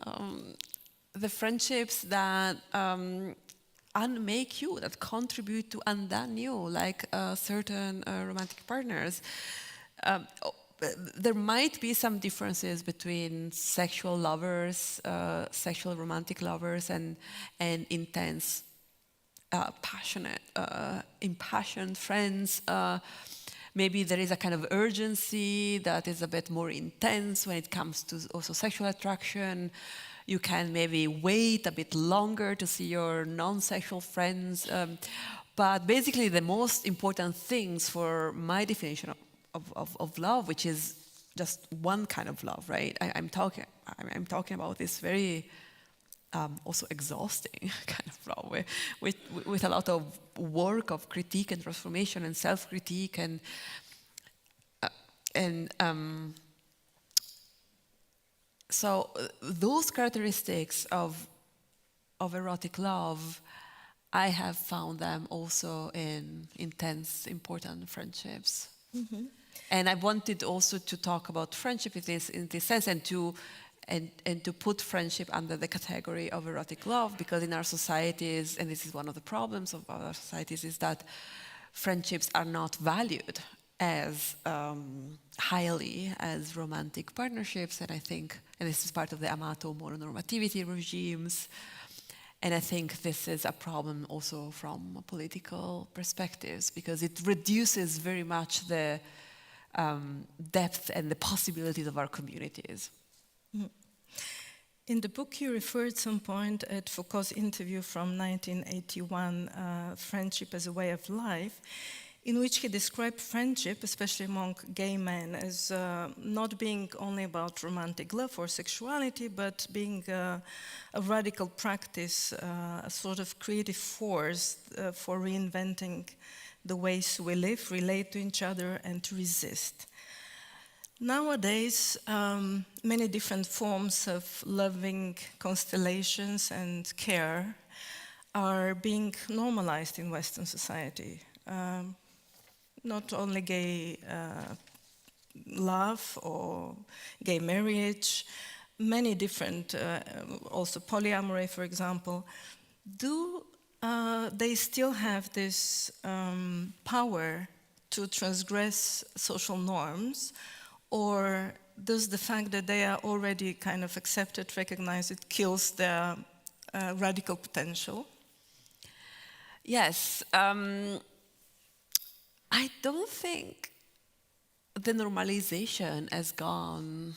The friendships that unmake you, that contribute to undone you, like certain romantic partners. There might be some differences between sexual lovers, sexual romantic lovers, and intense, passionate, impassioned friends. Maybe there is a kind of urgency that is a bit more intense when it comes to also sexual attraction. You can maybe wait a bit longer to see your non-sexual friends. But basically the most important things for my definition of love, which is just one kind of love, right? I'm talking about this very also exhausting kind of love with a lot of work of critique and transformation and self-critique, and and so those characteristics of erotic love, I have found them also in intense, important friendships. And I wanted also to talk about friendship in this sense, and to put friendship under the category of erotic love, because in our societies, and this is one of the problems of our societies, is that friendships are not valued as highly as romantic partnerships, and I think, and this is part of the amato mononormativity regimes, and I think this is a problem also from political perspectives, because it reduces very much the depth and the possibilities of our communities. In the book, you refer at some point at Foucault's interview from 1981, Friendship as a Way of Life, in which he described friendship, especially among gay men, as not being only about romantic love or sexuality, but being a radical practice, a sort of creative force for reinventing the ways we live, relate to each other, and to resist. Nowadays, many different forms of loving constellations and care are being normalized in Western society. Not only gay love or gay marriage, many different, also polyamory, for example. Do they still have this power to transgress social norms, or does the fact that they are already kind of accepted, recognized, it kills their radical potential? Yes. I don't think the normalization has gone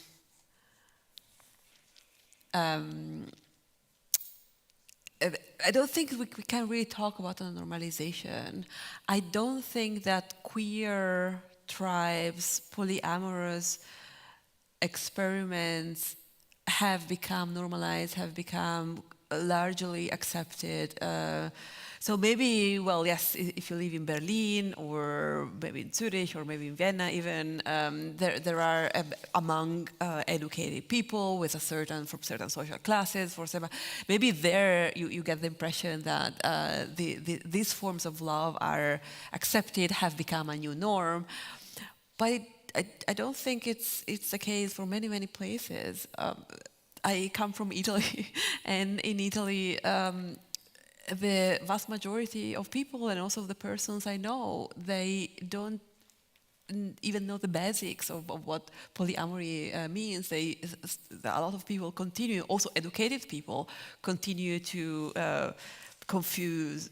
I don't think we can really talk about a normalization. I don't think that queer tribes, polyamorous experiments have become normalized, have become largely accepted. So maybe, well, yes, if you live in Berlin or maybe in Zurich or maybe in Vienna even, there are among educated people with from certain social classes, maybe there you get the impression that these forms of love are accepted, have become a new norm. But I don't think it's the case for many, many places. I come from Italy, and in Italy, the vast majority of people and also the persons I know, they don't even know the basics of what polyamory means. A lot of people continue, also educated people, continue to confuse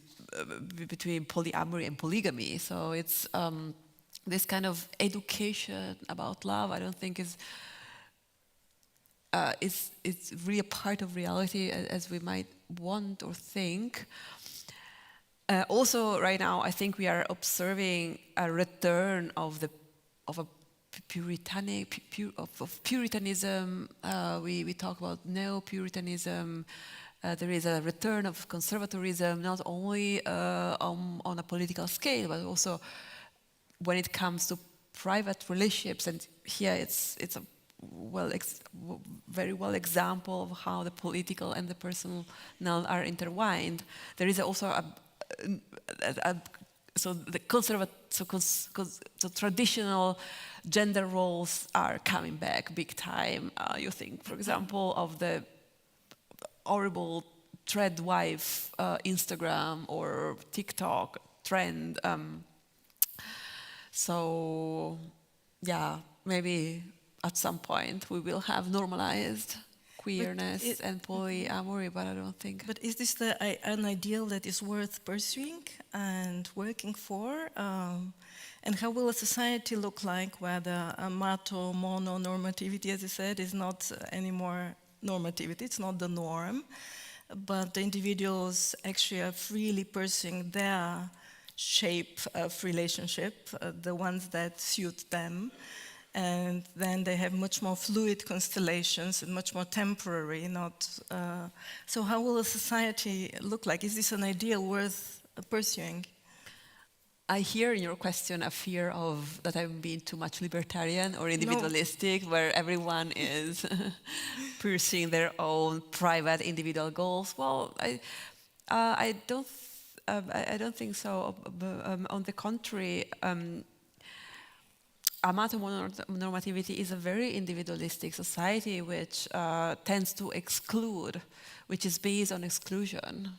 between polyamory and polygamy. So it's this kind of education about love, I don't think it's really a part of reality as we might want or think. Also, right now, I think we are observing a return of Puritanism. We talk about neo-Puritanism. There is a return of conservatism, not only on a political scale, but also when it comes to private relationships. And here it's a very well example of how the political and the personal are intertwined. There is also so traditional gender roles are coming back big time. You think, for example, of the horrible thread wife Instagram or TikTok trend. So yeah, maybe at some point we will have normalized queerness and polyamory, but I don't think. But is this an ideal that is worth pursuing and working for? And how will a society look like where the amato mononormativity, as you said, is not anymore normativity, it's not the norm, but the individuals actually are freely pursuing their shape of relationship, the ones that suit them, and then they have much more fluid constellations and much more temporary, so how will a society look like? Is this an ideal worth pursuing? I hear in your question a fear of that I'm being too much libertarian or individualistic, where everyone is pursuing their own private individual goals. Well, I don't think so. On the contrary, amatonormativity is a very individualistic society which tends to exclude, which is based on exclusion,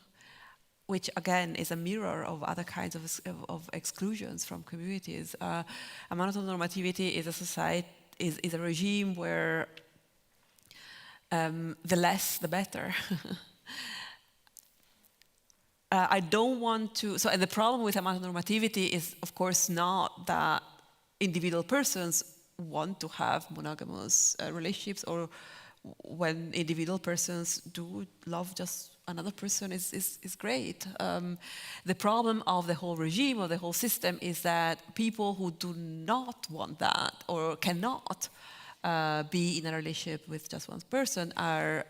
which again is a mirror of other kinds of exclusions from communities. Amatonormativity is a society, is a regime where the less, the better. I don't want to, so the problem with amatonormativity is, of course, not that individual persons want to have monogamous relationships, or when individual persons do love just another person is great. The problem of the whole regime or the whole system is that people who do not want that or cannot be in a relationship with just one person are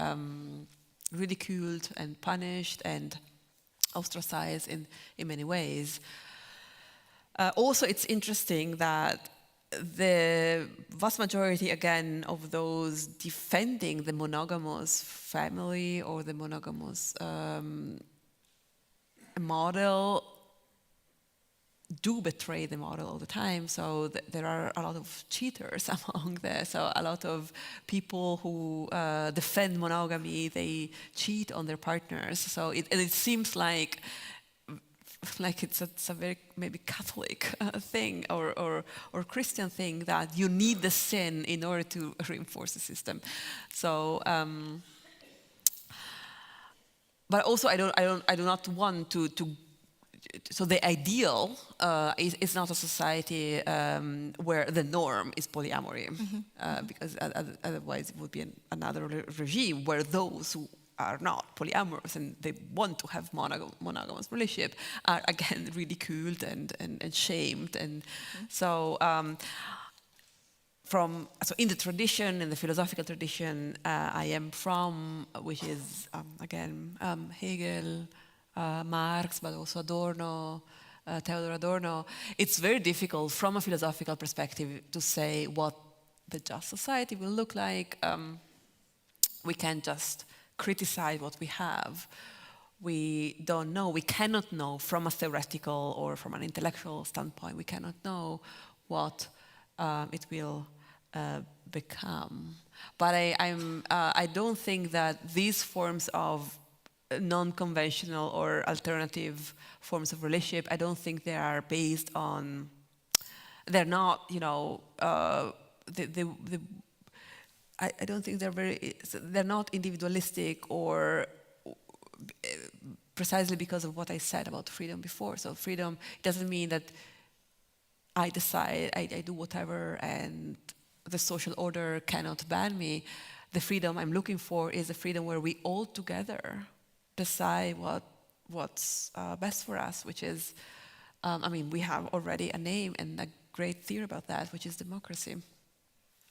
ridiculed and punished and ostracized in many ways. Also, it's interesting that the vast majority, again, of those defending the monogamous family or the monogamous model do betray the model all the time. So there are a lot of cheaters among there. So a lot of people who defend monogamy, they cheat on their partners. So it seems like it's a very maybe Catholic thing or Christian thing that you need the sin in order to reinforce the system. So, but also I do not want to. So the ideal is not a society where the norm is polyamory, because otherwise it would be another regime where those who are not polyamorous and they want to have monogamous relationship are again ridiculed and shamed. And so in the tradition, in the philosophical tradition I am from, which is again Hegel, Marx, but also Adorno, Theodor Adorno, it's very difficult from a philosophical perspective to say what the just society will look like. We can't just criticize what we have. We don't know, we cannot know from a theoretical or from an intellectual standpoint, we cannot know what it will become. But I don't think that these forms of non-conventional or alternative forms of relationship, I don't think they are based on, they're not, I don't think they're not individualistic or precisely because of what I said about freedom before. So freedom doesn't mean that I decide, I do whatever and the social order cannot ban me. The freedom I'm looking for is a freedom where we all together decide what's best for us, which is, we have already a name and a great theory about that, which is democracy.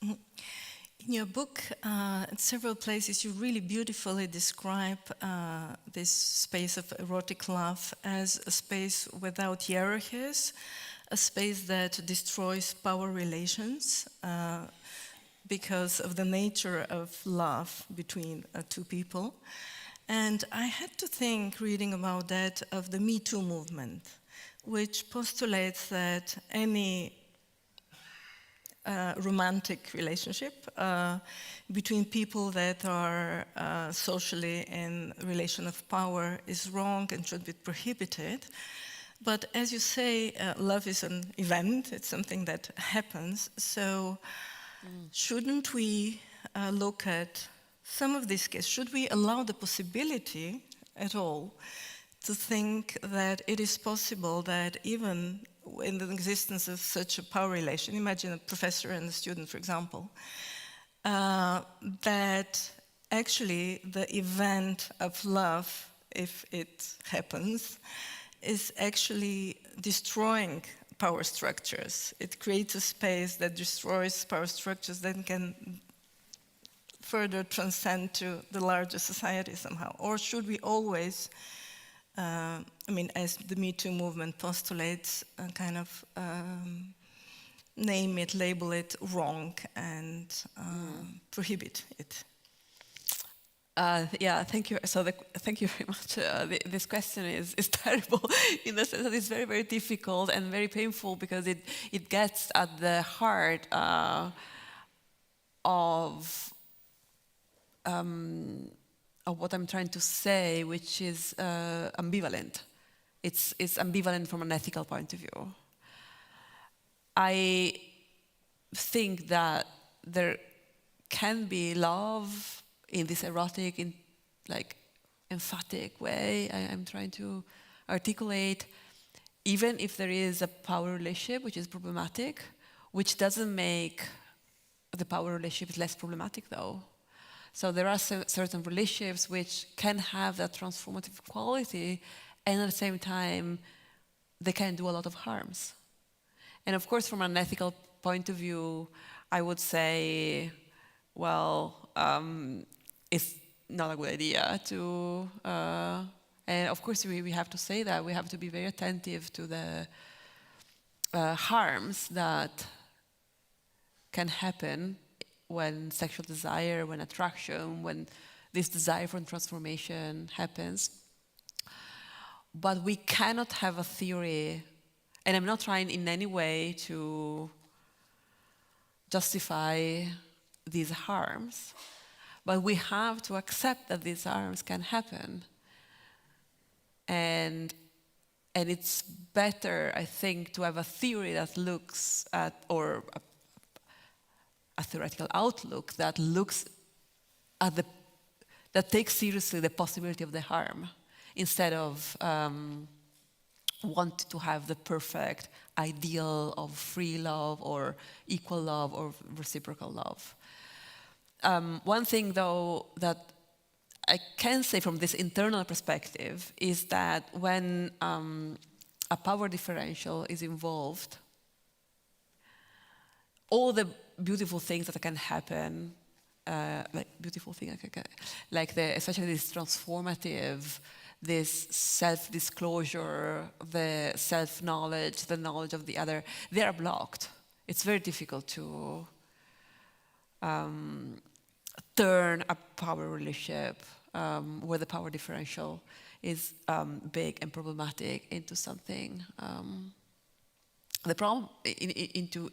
Mm-hmm. In your book, in several places, you really beautifully describe this space of erotic love as a space without hierarchies, a space that destroys power relations because of the nature of love between two people. And I had to think, reading about that, of the Me Too movement, which postulates that any romantic relationship between people that are socially in relation of power is wrong and should be prohibited. But as you say, love is an event, it's something that happens. So shouldn't we look at some of these cases? Should we allow the possibility at all to think that it is possible that even in the existence of such a power relation, imagine a professor and a student, for example, that actually the event of love, if it happens, is actually destroying power structures. It creates a space that destroys power structures that can further transcend to the larger society somehow? Or should we always I mean, as the Me Too movement postulates, kind of name it, label it wrong, and prohibit it? Yeah, thank you. So thank you very much. This question is terrible in the sense that it's very, very difficult and very painful because it gets at the heart of what I'm trying to say, which is ambivalent. It's ambivalent from an ethical point of view. I think that there can be love in this erotic, emphatic way I'm trying to articulate, even if there is a power relationship which is problematic, which doesn't make the power relationship less problematic though. So there are certain relationships which can have that transformative quality, and at the same time, they can do a lot of harms. And of course, from an ethical point of view, I would say, well, it's not a good idea to, and of course we have to say that, we have to be very attentive to the harms that can happen when sexual desire, when attraction, when this desire for transformation happens. But we cannot have a theory, and I'm not trying in any way to justify these harms, but we have to accept that these harms can happen. And it's better, I think, to have a theory that looks at, or a theoretical outlook that looks at that takes seriously the possibility of the harm, instead of want to have the perfect ideal of free love or equal love or reciprocal love. One thing, though, that I can say from this internal perspective is that when a power differential is involved, all the beautiful things that can happen, especially this transformative, this self-disclosure, the self-knowledge, the knowledge of the other, they are blocked. It's very difficult to turn a power relationship where the power differential is big and problematic into something, the problem into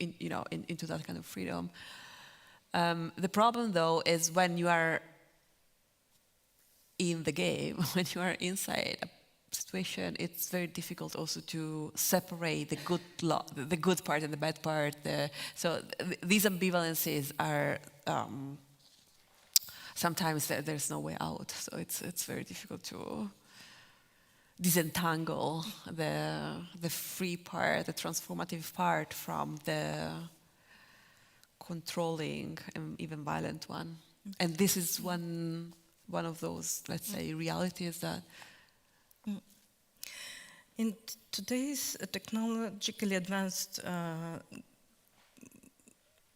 that kind of freedom. The problem, though, is when you are in the game, when you are inside a situation, it's very difficult also to separate the good part and the bad part. So these ambivalences are sometimes there's no way out. So it's very difficult to disentangle the free part, the transformative part, from the controlling and even violent one. And this is one of those, let's say, realities that... In today's technologically advanced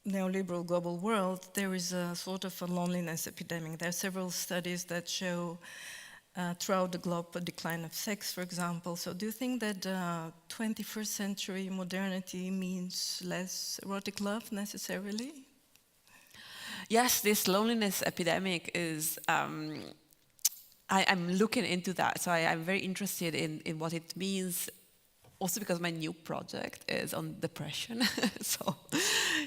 neoliberal global world, there is a sort of a loneliness epidemic. There are several studies that show throughout the globe a decline of sex, for example. So do you think that 21st century modernity means less erotic love necessarily? Yes, this loneliness epidemic is, I'm looking into that. So I'm very interested in what it means, also because my new project is on depression. So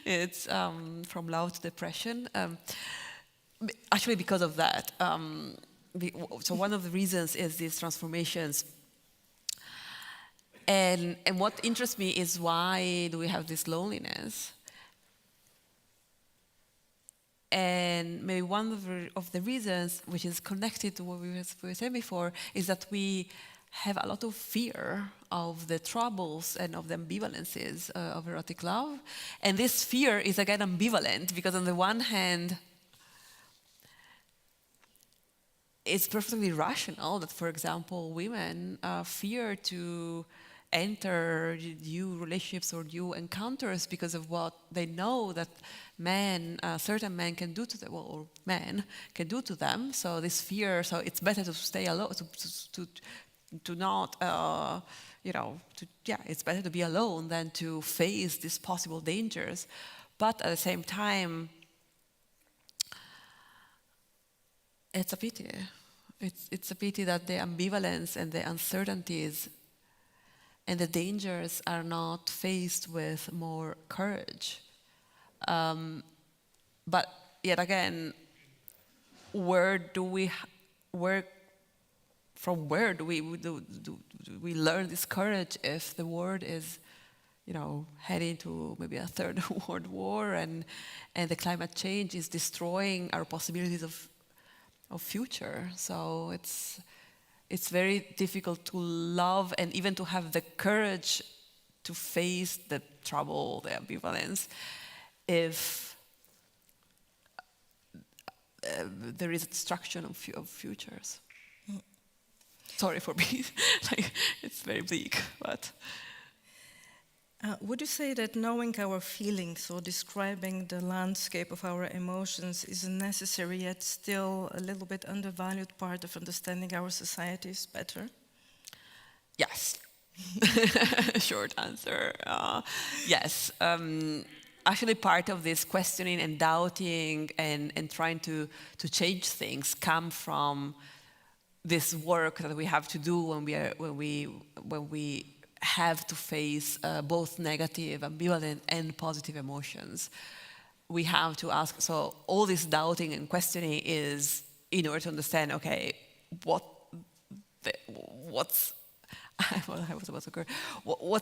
it's from love to depression. Actually, because of that. So one of the reasons is these transformations. And what interests me is, why do we have this loneliness? And maybe one of the reasons, which is connected to what we were saying before, is that we have a lot of fear of the troubles and of the ambivalences of erotic love. And this fear is, again, ambivalent, because on the one hand, it's perfectly rational that, for example, women fear to enter new relationships or new encounters because of what they know that certain men can do to them, or men can do to them. So this fear, so it's better to stay alone, to not, it's better to be alone than to face these possible dangers. But at the same time, it's a pity. It's a pity that the ambivalence and the uncertainties and the dangers are not faced with more courage. But yet again, from where do we learn this courage if the world is, heading to maybe a third world war, and the climate change is destroying our possibilities of future? So it's very difficult to love and even to have the courage to face the trouble, the ambivalence, if there is a destruction of futures. Sorry for being it's very bleak, but. Would you say that knowing our feelings or describing the landscape of our emotions is a necessary yet still a little bit undervalued part of understanding our societies better? Yes. Short answer. Yes. Actually, part of this questioning and doubting and trying to change things come from this work that we have to do when we have to face both negative, ambivalent, and positive emotions. We have to ask, so all this doubting and questioning is in order to understand, okay, what's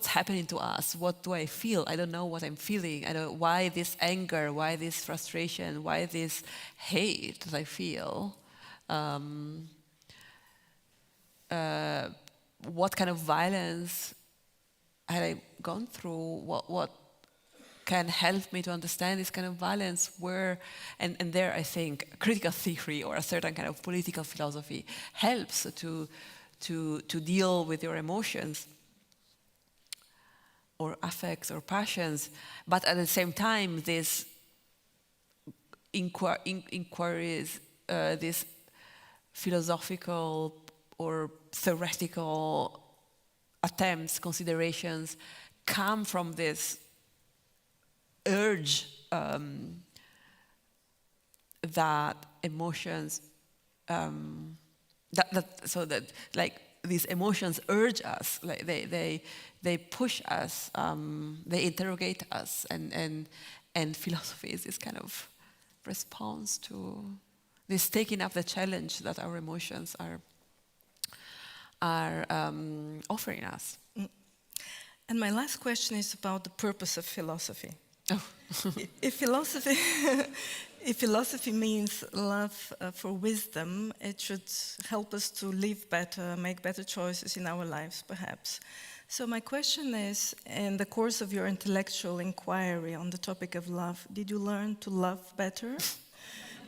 happening to us? What do I feel? I don't know what I'm feeling. Why this anger? Why this frustration? Why this hate that I feel? What kind of violence had I gone through? What can help me to understand this kind of violence? And there I think critical theory or a certain kind of political philosophy helps to deal with your emotions or affects or passions. But at the same time, this inquiries, this philosophical or theoretical attempts, considerations, come from this urge that emotions, these emotions urge us, like they push us, they interrogate us, and philosophy is this kind of response to this taking up the challenge that our emotions are offering us. And my last question is about the purpose of philosophy. Oh. If philosophy means love for wisdom, it should help us to live better, make better choices in our lives, perhaps. So my question is, in the course of your intellectual inquiry on the topic of love, did you learn to love better,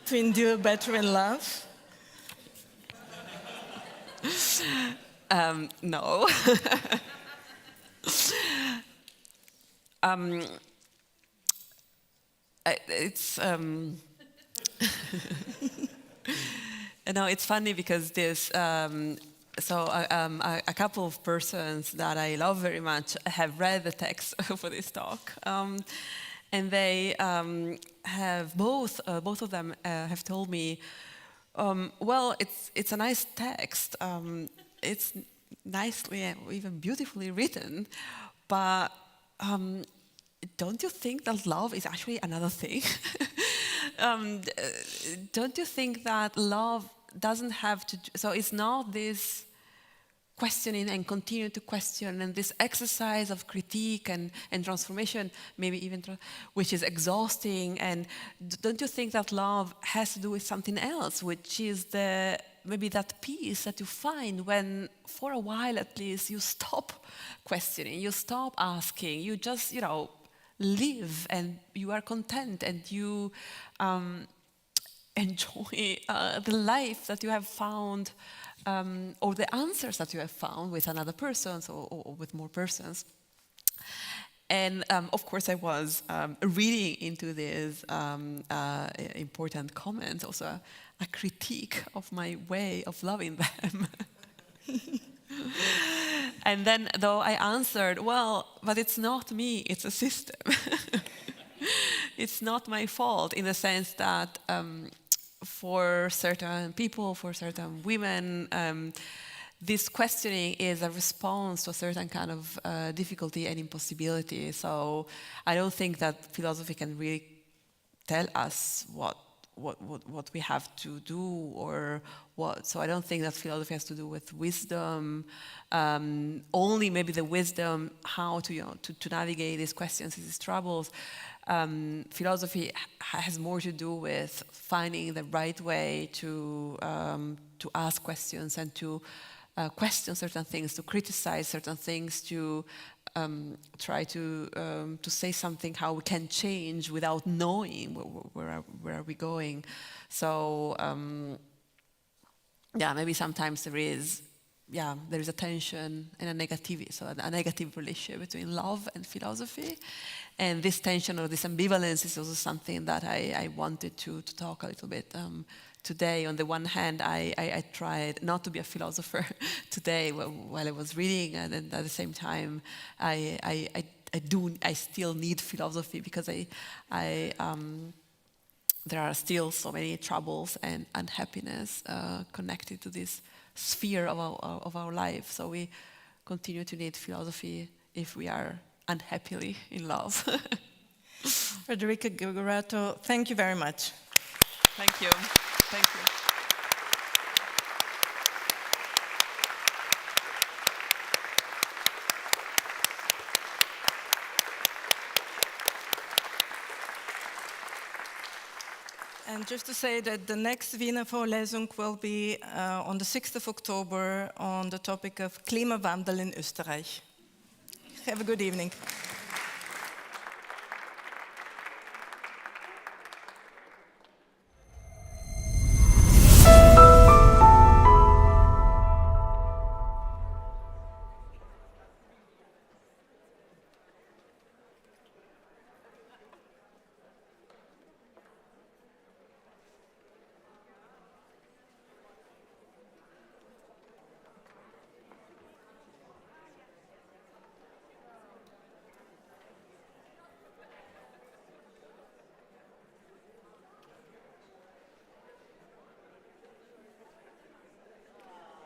to endure better in love? No. It's it's funny because this. A couple of persons that I love very much have read the text for this talk, and they have both of them have told me, well, it's a nice text. It's nicely and even beautifully written, but don't you think that love is actually another thing? Don't you think that love doesn't have to... So it's not this questioning and continue to question and this exercise of critique and transformation, maybe even which is exhausting. And don't you think that love has to do with something else, which is maybe that peace that you find when, for a while at least, you stop questioning, you stop asking, you just, live and you are content and you enjoy the life that you have found or the answers that you have found with another person or with more persons. And of course I was reading into these important comments, also a critique of my way of loving them. And then, though, I answered, well, but it's not me, it's a system. It's not my fault, in the sense that for certain people, for certain women, this questioning is a response to a certain kind of difficulty and impossibility. So I don't think that philosophy can really tell us what we have to do, or what. So I don't think that philosophy has to do with wisdom. Only maybe the wisdom how to navigate these questions, these troubles. Philosophy has more to do with finding the right way to ask questions and to question certain things, to criticize certain things, to try to say something how we can change without knowing where are we going. So yeah, maybe sometimes there is a tension and a negative relationship between love and philosophy. And this tension or this ambivalence is also something that I wanted to talk a little bit today. On the one hand, I tried not to be a philosopher today while I was reading, and then at the same time, I still need philosophy, because there are still so many troubles and unhappiness connected to this sphere of our life. So we continue to need philosophy if we are unhappily in love. Federica Gregoratto, thank you very much. Thank you. Thank you. And just to say that the next Wiener Vorlesung will be on the 6th of October on the topic of Klimawandel in Österreich. Have a good evening.